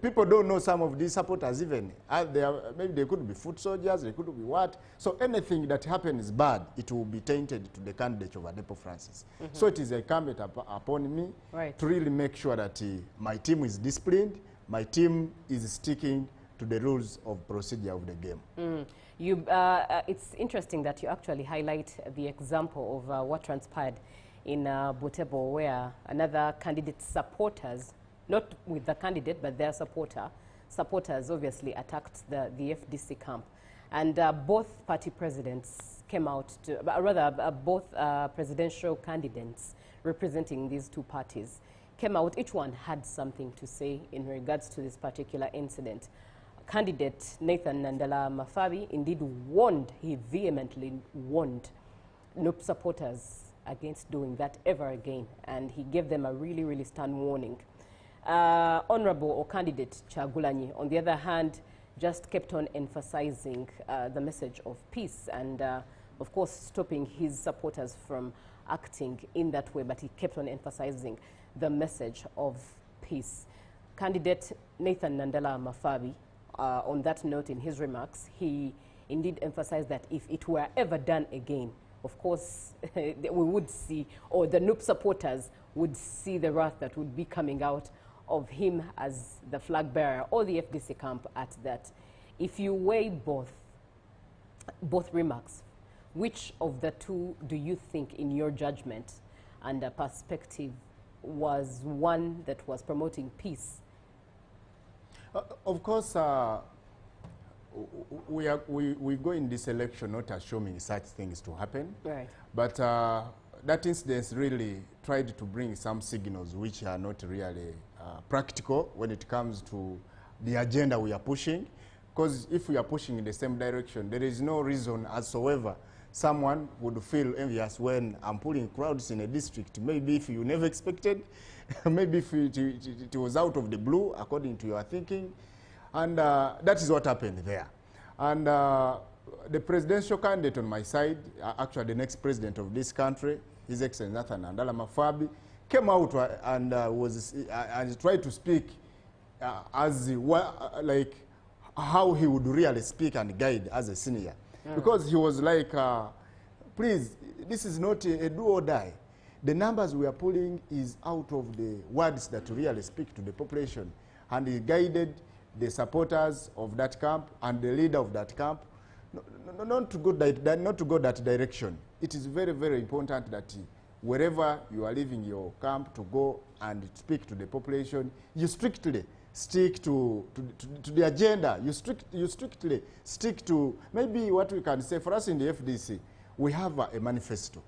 people don't know some of these supporters even. Maybe they could be foot soldiers, they could be what. So anything that happens bad, it will be tainted to the candidate of Adepo Francis. So it is incumbent upon me to really make sure that my team is disciplined, my team is sticking to the rules of procedure of the game. It's interesting that you actually highlight the example of what transpired in Butebo, where another candidate's supporters, not with the candidate, but their supporters obviously attacked the FDC camp. And both party presidents came out to, both presidential candidates representing these two parties came out. Each one had something to say in regards to this particular incident. Candidate Nathan Nandala Mafabi indeed he vehemently warned NUP supporters against doing that ever again. And he gave them a really, really stern warning. Honorable or candidate Chagulanyi, on the other hand, just kept on emphasizing the message of peace and, of course, stopping his supporters from acting in that way, but he kept on emphasizing the message of peace. Candidate Nathan Nandala Mafabi, on that note, in his remarks, he indeed emphasized that if it were ever done again, of course, we would see, or the NUP supporters would see the wrath that would be coming out of him as the flag bearer or the FDC camp at that. If you weigh both remarks, which of the two do you think, in your judgment and perspective, was one that was promoting peace? Of course, we go in this election not assuming such things to happen. Right. But that incident really tried to bring some signals which are not really practical when it comes to the agenda we are pushing. Because if we are pushing in the same direction, there is no reason whatsoever someone would feel envious when I'm pulling crowds in a district. Maybe if you never expected, maybe if it was out of the blue, according to your thinking. And that is what happened there. And the presidential candidate on my side, actually the next president of this country, His Excellency Nathan Andala Mafabi, came out and tried to speak like how he would really speak and guide as a senior. Because he was like, please, this is not a do or die. The numbers we are pulling is out of the words that really speak to the population. And he guided the supporters of that camp and the leader of that camp not to go that direction. It is very, very important that wherever you are leaving your camp to go and speak to the population, you strictly stick to the agenda. You strictly stick to maybe what we can say. For us in the FDC, we have a manifesto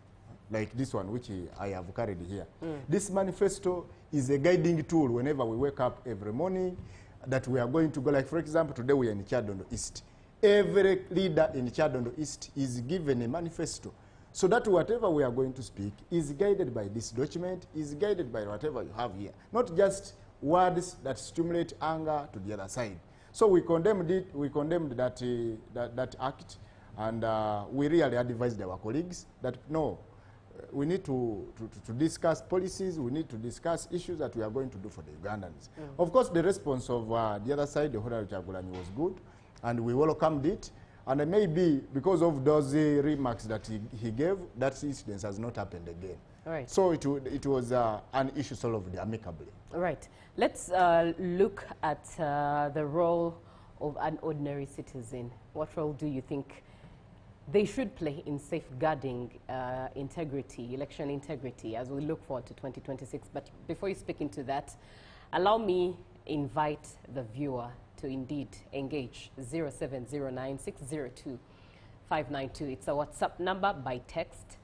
like this one, which I have carried here. This manifesto is a guiding tool whenever we wake up every morning that we are going to go. Like, for example, today we are in Kyadondo East. Every leader in Kyadondo East is given a manifesto so that whatever we are going to speak is guided by this document, is guided by whatever you have here. Not just words that stimulate anger to the other side. So we condemned it, we condemned that act, and we really advised our colleagues that no, we need to discuss policies, we need to discuss issues that we are going to do for the Ugandans. Of course, the response of the other side, the Honorable Kyagulanyi, was good, and we welcomed it. And maybe because of those remarks that he gave, that incident has not happened again. Right. So it was an issue solved amicably. Right. Let's look at the role of an ordinary citizen. What role do you think they should play in safeguarding integrity, election integrity, as we look forward to 2026? But before you speak into that, allow me invite the viewer to indeed engage 0709-602-592. It's a WhatsApp number by text.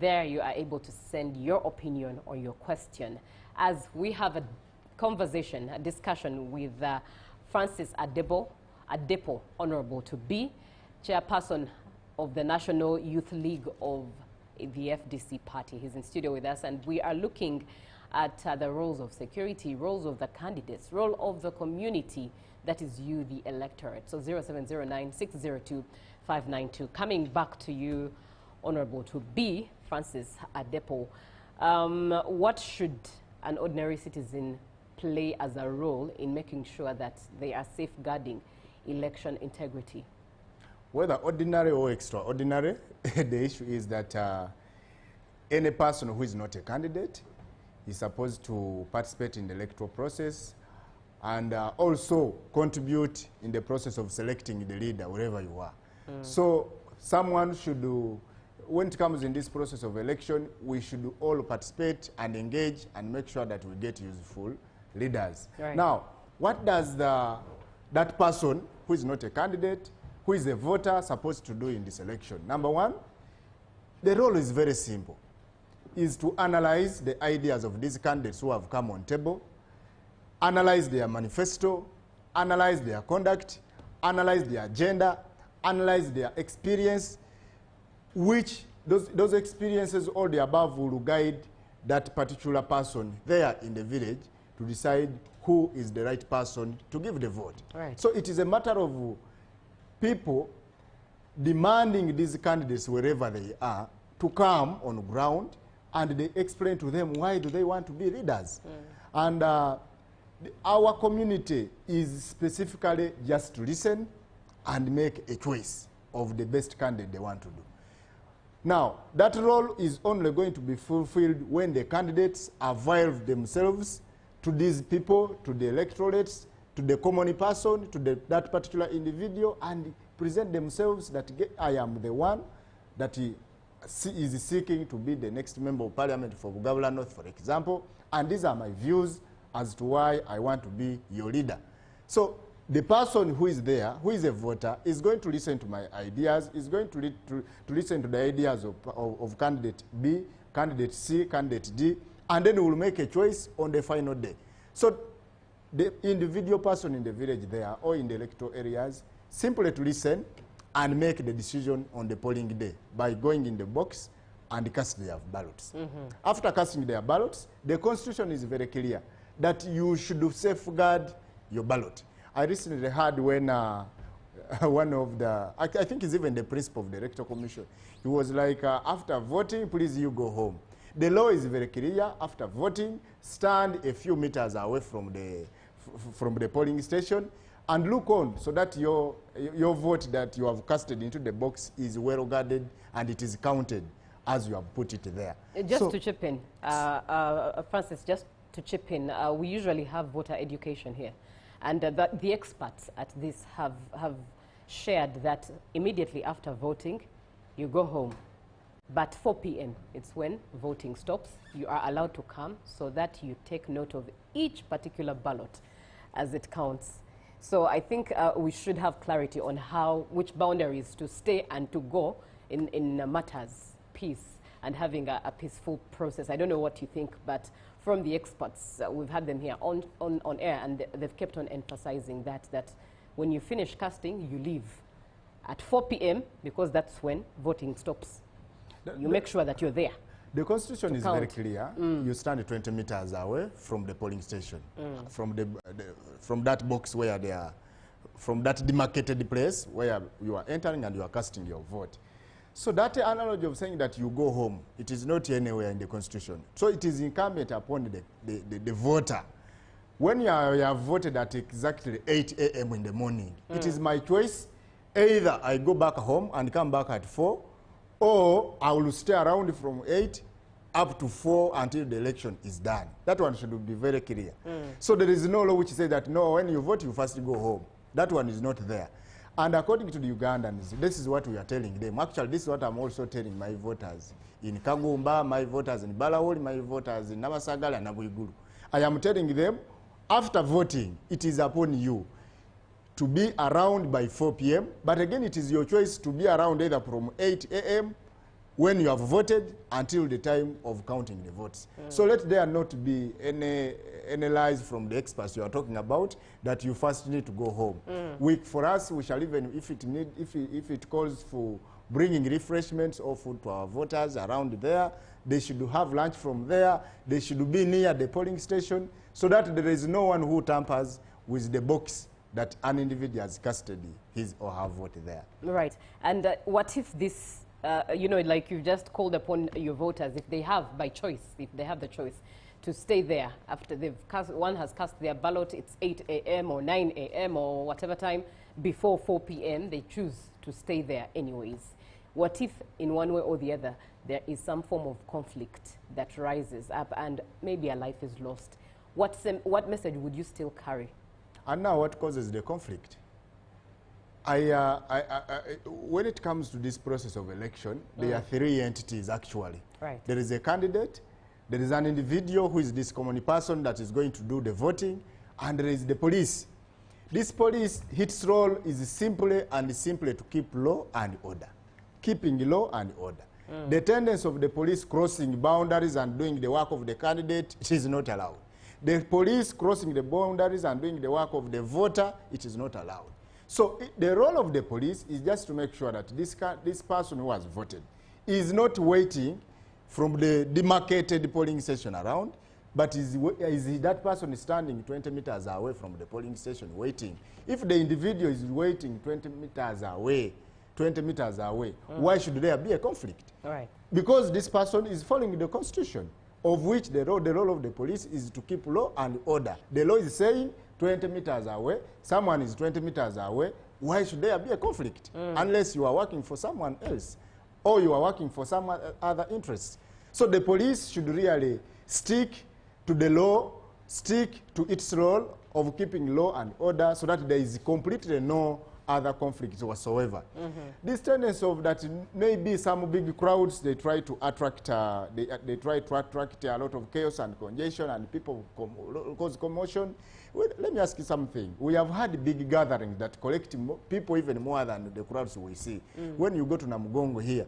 There you are able to send your opinion or your question as we have a conversation, a discussion with Francis Adepo, Honorable to be Chairperson of the National Youth League of the FDC party. He's in studio with us, and we are looking at the roles of security, roles of the candidates, role of the community, that is you, the electorate. So 0709-602-592. Coming back to you, Honorable to be Francis Adepo, what should an ordinary citizen play as a role in making sure that they are safeguarding election integrity? Whether ordinary or extraordinary, the issue is that any person who is not a candidate is supposed to participate in the electoral process and also contribute in the process of selecting the leader wherever you are. So someone should do, when it comes in this process of election, we should all participate and engage and make sure that we get useful leaders. Right. Now, what does that person who is not a candidate, who is a voter, supposed to do in this election? Number one, the role is very simple, is to analyze the ideas of these candidates who have come on table, analyze their manifesto, analyze their conduct, analyze their agenda, analyze their experience, which those experiences, all the above, will guide that particular person there in the village to decide who is the right person to give the vote. Right. So it is a matter of people demanding these candidates wherever they are to come on ground and they explain to them why do they want to be leaders. And our community is specifically just to listen and make a choice of the best candidate they want to do. Now, that role is only going to be fulfilled when the candidates avail themselves to these people, to the electorates, to the common person, to that particular individual, and present themselves that I am the one that is seeking to be the next member of parliament for Bugabula North, for example, and these are my views as to why I want to be your leader. So the person who is there, who is a voter, is going to listen to my ideas, is going to listen to the ideas of candidate B, candidate C, candidate D, and then we will make a choice on the final day. So the individual person in the village there or in the electoral areas simply to listen and make the decision on the polling day by going in the box and casting their ballots. After casting their ballots, the Constitution is very clear that you should safeguard your ballot. I recently heard when one of the, I think he's even the principal of the Electoral Commission. He was like, after voting, please you go home. The law is very clear. After voting, stand a few meters away from the polling station and look on so that your vote that you have casted into the box is well guarded and it is counted as you have put it there. Just to chip in, Francis, just to chip in, we usually have voter education here. And the experts at this have shared that immediately after voting, you go home. But 4 p.m., it's when voting stops. You are allowed to come so that you take note of each particular ballot as it counts. So I think we should have clarity on which boundaries to stay and to go in matters, peace, and having a peaceful process. I don't know what you think, but from the experts, we've had them here on air, and they've kept on emphasizing that when you finish casting, you leave at 4 p.m. because that's when voting stops. You make sure that you're there. The Constitution is very clear. You stand 20 meters away from the polling station, from that box where they are, from that demarcated place where you are entering and you are casting your vote. So that analogy of saying that you go home, it is not anywhere in the Constitution. So it is incumbent upon the voter. When you have voted at exactly 8 a.m. in the morning, it is my choice. Either I go back home and come back at 4, or I will stay around from 8 up to 4 until the election is done. That one should be very clear. So there is no law which says that, no, when you vote, you first go home. That one is not there. And according to the Ugandans, this is what we are telling them. Actually, this is what I'm also telling my voters in Kagumba, my voters in Balawoli, my voters in Nabasagala and Nabuiguru. I am telling them, after voting, it is upon you to be around by 4 p.m. But again, it is your choice to be around either from 8 a.m. when you have voted until the time of counting the votes. So let there not be any lies from the experts you are talking about that you first need to go home. For us, we shall even, if it calls for bringing refreshments or food to our voters around there, they should have lunch from there. They should be near the polling station so that there is no one who tampers with the box that an individual has casted his or her vote there. Right. And what if this, you know, like you just called upon your voters, if they have, by choice, if they have the choice to stay there after they've one has cast their ballot, it's 8 a.m. or 9 a.m. or whatever time, before 4 p.m., they choose to stay there anyways. What if, in one way or the other, there is some form of conflict that rises up and maybe a life is lost? What message would you still carry? And now what causes the conflict? When it comes to this process of election, there are 3 entities actually. Right. There is a candidate, there is an individual who is this common person that is going to do the voting, and there is the police. This police, its role is simply to keep law and order. Keeping law and order. The tendency of the police crossing boundaries and doing the work of the candidate, it is not allowed. The police crossing the boundaries and doing the work of the voter, it is not allowed. So the role of the police is just to make sure that this person who has voted is not waiting from the demarcated polling station around, but is that person standing 20 meters away from the polling station waiting. If the individual is waiting 20 meters away, why should there be a conflict? Right. Because this person is following the Constitution, of which the role of the police is to keep law and order. The law is saying 20 meters away, someone is 20 meters away, why should there be a conflict? Unless you are working for someone else or you are working for some other interests. So the police should really stick to the law, stick to its role of keeping law and order so that there is completely no other conflicts whatsoever. This tendency of that maybe some big crowds, they try to attract a lot of chaos and congestion and people cause commotion. Well, let me ask you something. We have had big gatherings that collect people even more than the crowds we see. When you go to Namugongo here,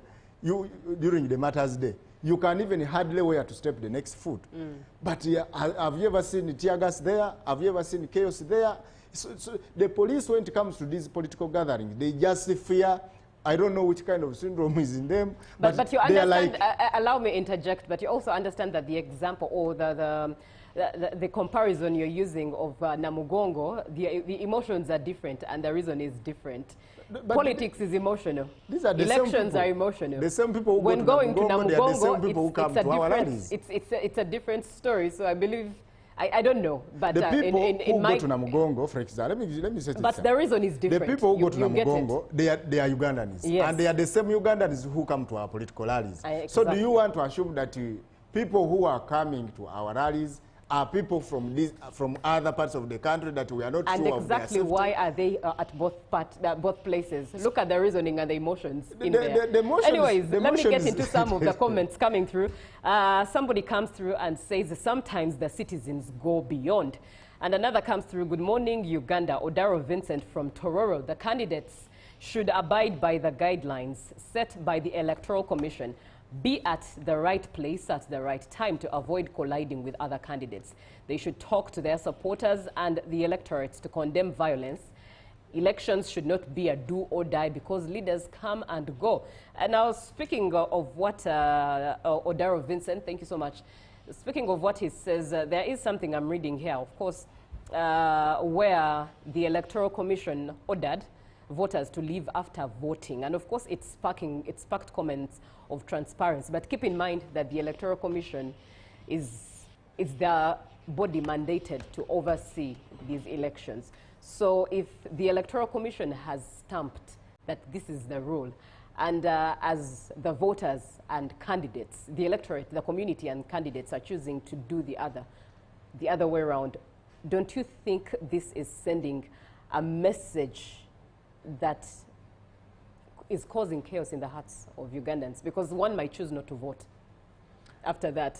during the Martyrs' Day, you can even hardly where to step the next foot. But have you ever seen tear gas there? Have you ever seen chaos there? So the police, when it comes to these political gatherings, they just fear. I don't know which kind of syndrome is in them. But you understand, allow me to interject, but you also understand that the example or the comparison you're using of Namugongo, the emotions are different and the reason is different. But politics is emotional. These are the Elections same are emotional. The same people who when go going to Namugongo, they are the same Namugongo, people who come to our rallies. it's a different story. So I believe, I don't know, but the people in who my, go to Namugongo, for example, let me say this. But the reason is different. The people who go to You get Namugongo, they are Ugandans. Yes. And they are the same Ugandans who come to our political rallies. Exactly. So do you want to assume that people who are coming to our rallies are people from other parts of the country that we are not and sure exactly of their why are they at both places? Look at the reasoning and the emotions in there. The emotions, Anyways, the let me emotions. get into some of the comments coming through. Somebody comes through and says sometimes the citizens go beyond. And another comes through, good morning, Uganda. Odaro Vincent from Tororo. The candidates should abide by the guidelines set by the Electoral Commission. Be at the right place at the right time to avoid colliding with other candidates. They should talk to their supporters and the electorate to condemn violence. Elections should not be a do or die because leaders come and go. And now speaking of what Odaro Vincent, thank you so much. Speaking of what he says, there is something I'm reading here, of course, where the Electoral Commission ordered voters to leave after voting. And of course, it sparked comments of transparency. But keep in mind that the Electoral Commission is the body mandated to oversee these elections. So if the Electoral Commission has stamped that this is the rule, and as the voters and candidates, the electorate, the community and candidates are choosing to do the other way around, don't you think this is sending a message that is causing chaos in the hearts of Ugandans? Because one might choose not to vote after that.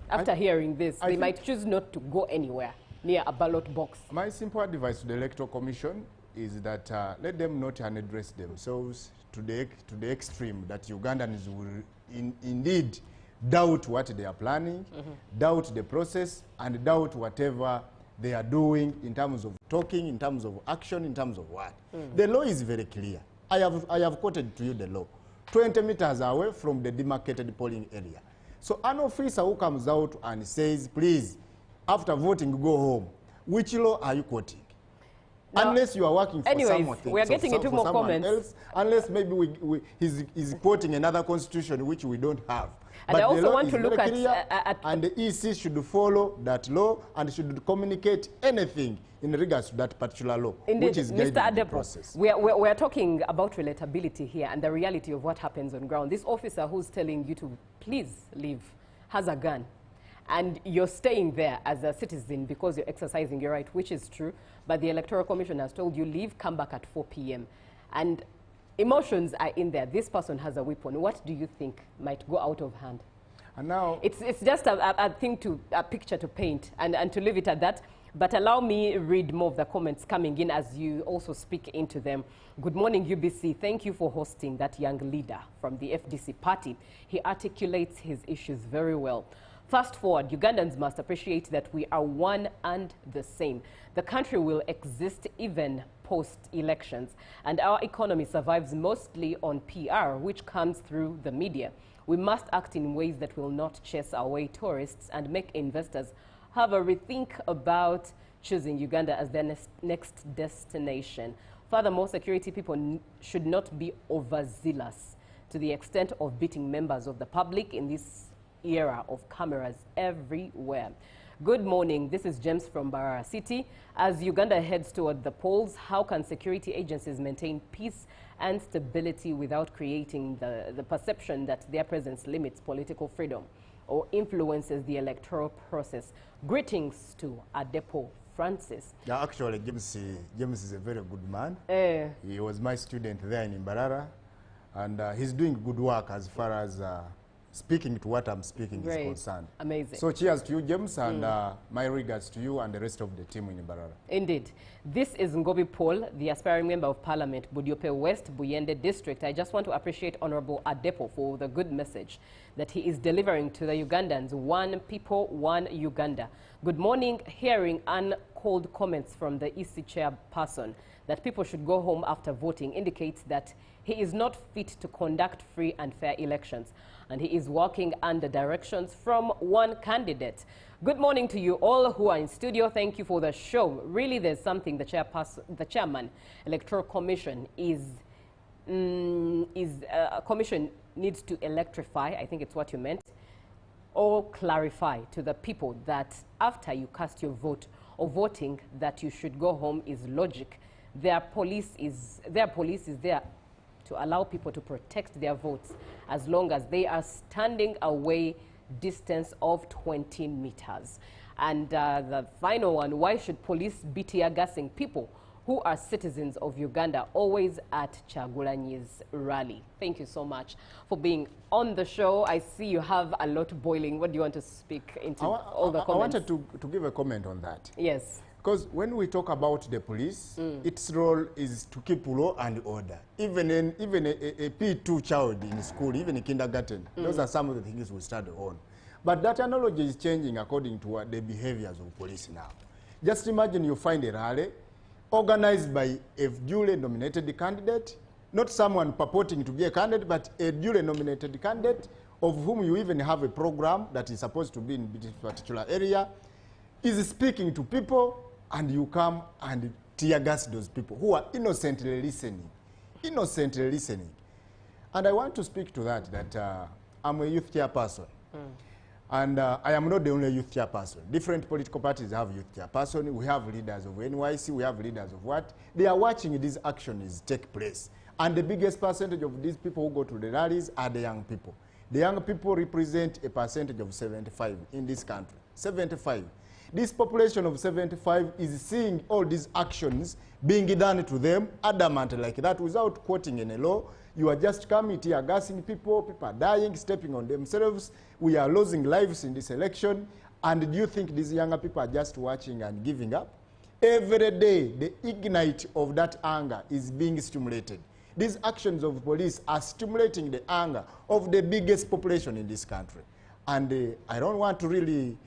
After hearing this, they might choose not to go anywhere near a ballot box. My simple advice to the Electoral Commission is that let them not unaddress themselves to the extreme that Ugandans will indeed doubt what they are planning, doubt the process, and doubt whatever they are doing in terms of talking, in terms of action, in terms of what. The law is very clear. I have quoted to you the law. 20 meters away from the demarcated polling area. So an officer who comes out and says, please, after voting, go home. Which law are you quoting? Now, unless you are working for someone. We are getting into more comments. Else, unless maybe he's quoting another constitution which we don't have. And but I also want to look at and the EC should follow that law and should communicate anything in regards to that particular law, indeed, which is guiding Mr. the Adepo, process. we are talking about relatability here and the reality of what happens on ground. This officer who's telling you to please leave has a gun. And you're staying there as a citizen because you're exercising your right, which is true. But the Electoral Commission has told you, leave, come back at 4 p.m. And emotions are in there. This person has a weapon. What do you think might go out of hand? And now it's just a picture to paint and to leave it at that. But allow me read more of the comments coming in as you also speak into them. Good morning, UBC. Thank you for hosting that young leader from the FDC party. He articulates his issues very well. Fast forward, Ugandans must appreciate that we are one and the same. The country will exist even post-elections, and our economy survives mostly on PR, which comes through the media. We must act in ways that will not chase away tourists and make investors have a rethink about choosing Uganda as their next destination. Furthermore, security people should not be overzealous to the extent of beating members of the public in this era of cameras everywhere. Good morning, this is James from Barara City. As Uganda heads toward the polls, how can security agencies maintain peace and stability without creating the perception that their presence limits political freedom or influences the electoral process? Greetings to Adepo Francis. Yeah, actually, James is a very good man. He was my student there in Mbarara, and he's doing good work as far as speaking to what I'm speaking is concerned. Amazing. So cheers to you, James, and my regards to you and the rest of the team in Mbarara. Indeed. This is Ngobi Paul, the aspiring member of Parliament, Budiope West, Buyende District. I just want to appreciate Honorable Adepo for the good message that he is delivering to the Ugandans. One people, one Uganda. Good morning. Hearing Ann cold comments from the EC chairperson that people should go home after voting indicates that he is not fit to conduct free and fair elections, and he is working under directions from one candidate. Good morning to you all who are in studio. Thank you for the show. Really, there's something the chairman, Electoral Commission commission needs to electrify. I think it's what you meant, or clarify to the people that after you cast your vote or voting that you should go home is logic. Their police is there to allow people to protect their votes as long as they are standing away distance of 20 meters. And the final one, why should police be tear gassing people who are citizens of Uganda always at Chagulanyi's rally? Thank you so much for being on the show. I see you have a lot boiling. What do you want to speak into all the comments? I wanted to give a comment on that. Yes. Because when we talk about the police, its role is to keep law and order. Even a P2 child in school, even in kindergarten, those are some of the things we study on. But that analogy is changing according to the behaviors of police now. Just imagine you find a rally organized by a duly nominated candidate, not someone purporting to be a candidate, but a duly nominated candidate of whom you even have a program that is supposed to be in a particular area, is speaking to people, and you come and tear gas those people who are innocently listening. Innocently listening. And I want to speak to that I'm a youth chairperson. And I am not the only youth chairperson. Different political parties have youth chairperson. We have leaders of NYC. We have leaders of what? They are watching these actions take place. And the biggest percentage of these people who go to the rallies are the young people. The young people represent a percentage of 75 in this country. 75. This population of 75 is seeing all these actions being done to them adamant like that without quoting any law. You are just coming here, gassing people, people are dying, stepping on themselves. We are losing lives in this election. And do you think these younger people are just watching and giving up? Every day, the ignite of that anger is being stimulated. These actions of police are stimulating the anger of the biggest population in this country. And I don't want to really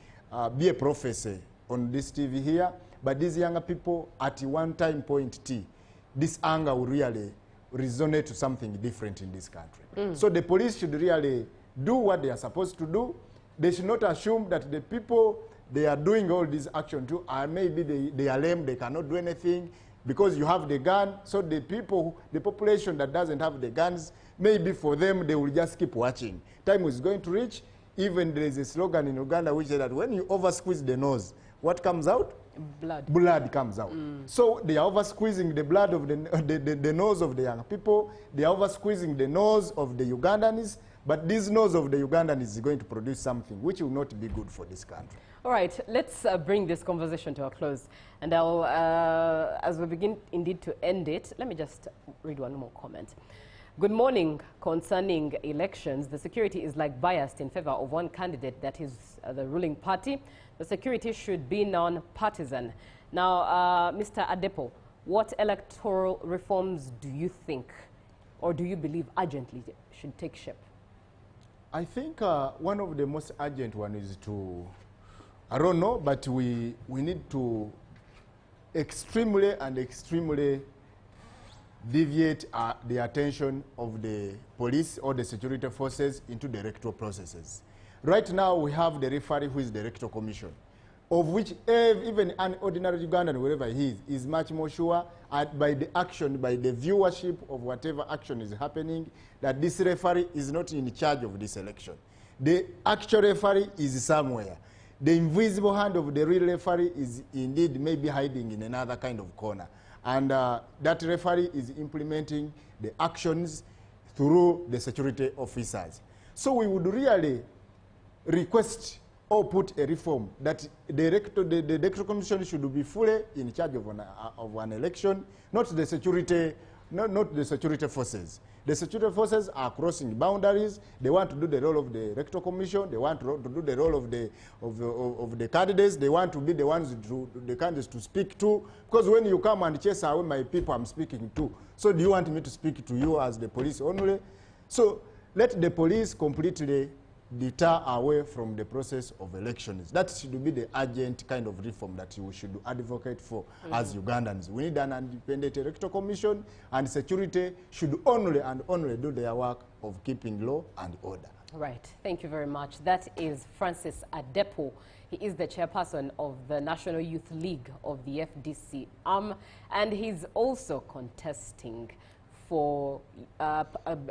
be a professor on this TV here, but these younger people at one time point T, this anger will really resonate to something different in this country. So the police should really do what they are supposed to do. They should not assume that the people they are doing all these action to are maybe they are lame, they cannot do anything because you have the gun. So the people, the population that doesn't have the guns, maybe for them they will just keep watching. Time is going to reach. Even there is a slogan in Uganda which is that when you over squeeze the nose, what comes out? Blood. Blood comes out. So they are over squeezing the blood of the nose of the young people. They are over squeezing the nose of the Ugandans. But this nose of the Ugandans is going to produce something which will not be good for this country. All right, let's bring this conversation to a close. And I'll, as we begin indeed to end it, let me just read one more comment. Good morning. Concerning elections, the security is like biased in favor of one candidate, that is the ruling party. The security should be non-partisan. Now, Mr. Adepo, what electoral reforms do you think or do you believe urgently should take shape? I think one of the most urgent one is to, I don't know, but we need to extremely deviate the attention of the police or the security forces into the electoral processes. Right now, we have the referee who is the electoral commission, of which even an ordinary Ugandan, wherever he is much more sure by the action, by the viewership of whatever action is happening, that this referee is not in charge of this election. The actual referee is somewhere. The invisible hand of the real referee is indeed maybe hiding in another kind of corner. And that referee is implementing the actions through the security officers. So we would really request or put a reform that the electoral commission should be fully in charge of an election, not the security forces. The security forces are crossing boundaries. They want to do the role of the electoral commission. They want to do the role of the candidates. They want to be the ones the candidates to speak to. Because when you come and chase away my people I'm speaking to, so do you want me to speak to you as the police only? So let the police completely deter away from the process of elections. That should be the urgent kind of reform that we should advocate for as Ugandans. We need an independent electoral commission, and security should only and only do their work of keeping law and order. Right. Thank you very much. That is Francis Adepo. He is the chairperson of the National Youth League of the FDC and he's also contesting for,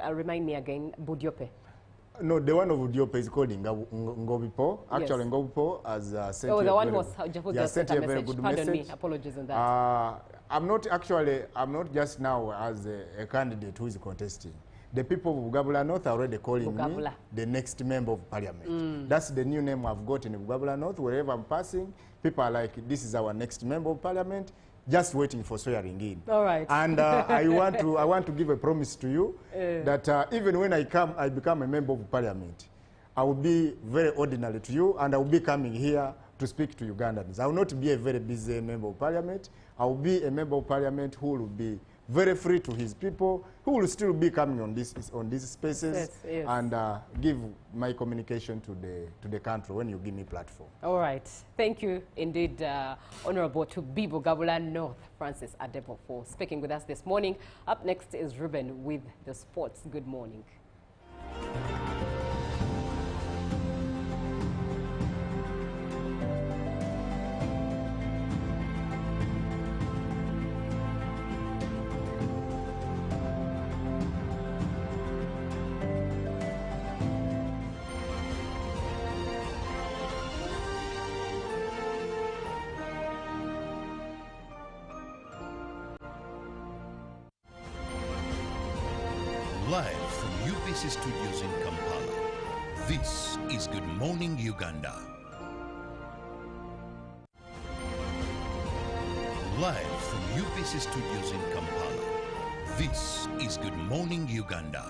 remind me again, Budyope. No, the one of Udiope is called Ngobipo. Actually, yes. Ngobipo has sent the one who just sent a very good message. Pardon me, apologies on that. I'm not just now as a candidate who is contesting. The people of Bugabula North are already calling me the next member of parliament. That's the new name I've got in Bugabula North. Wherever I'm passing, people are like, this is our next member of parliament, just waiting for swearing in. All right. And I want to give a promise to you that even when I become a member of parliament, I will be very ordinary to you, and I will be coming here to speak to Ugandans. I will not be a very busy member of parliament. I will be a member of parliament who will be very free to his people, who will still be coming on these spaces and give my communication to the country when you give me platform. All right. Thank you indeed, Honorable to Bugabula North, Francis Adepo, for speaking with us this morning. Up next is Ruben with the sports. Good morning. Live from UBC Studios in Kampala, this is Good Morning Uganda. Live from UBC Studios in Kampala, this is Good Morning Uganda.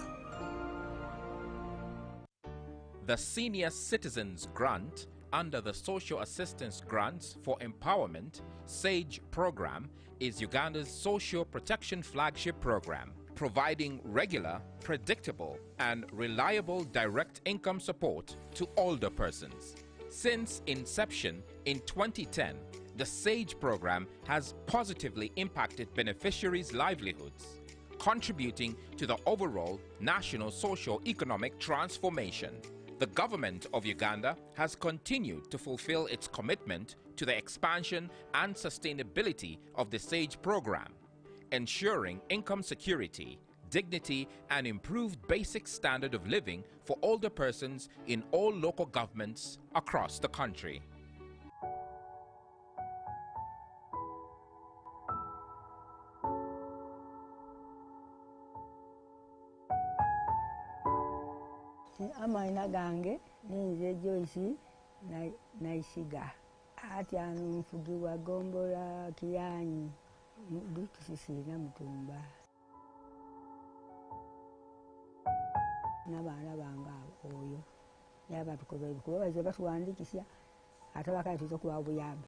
The Senior Citizens Grant under the Social Assistance Grants for Empowerment SAGE program is Uganda's social protection flagship program, providing regular, predictable, and reliable direct income support to older persons. Since inception in 2010, the SAGE program has positively impacted beneficiaries' livelihoods, contributing to the overall national socio-economic transformation. The government of Uganda has continued to fulfill its commitment to the expansion and sustainability of the SAGE program, ensuring income security, dignity, and improved basic standard of living for older persons in all local governments across the country. Amaina gange ninze Joyce naishiga ati anu mfugi wa Gombola Kiyanyi dukisisi na Mutumba n'abaana bange oyo n'abantu kuba batuwandikisya ate bakati tuza kuwa buyambi.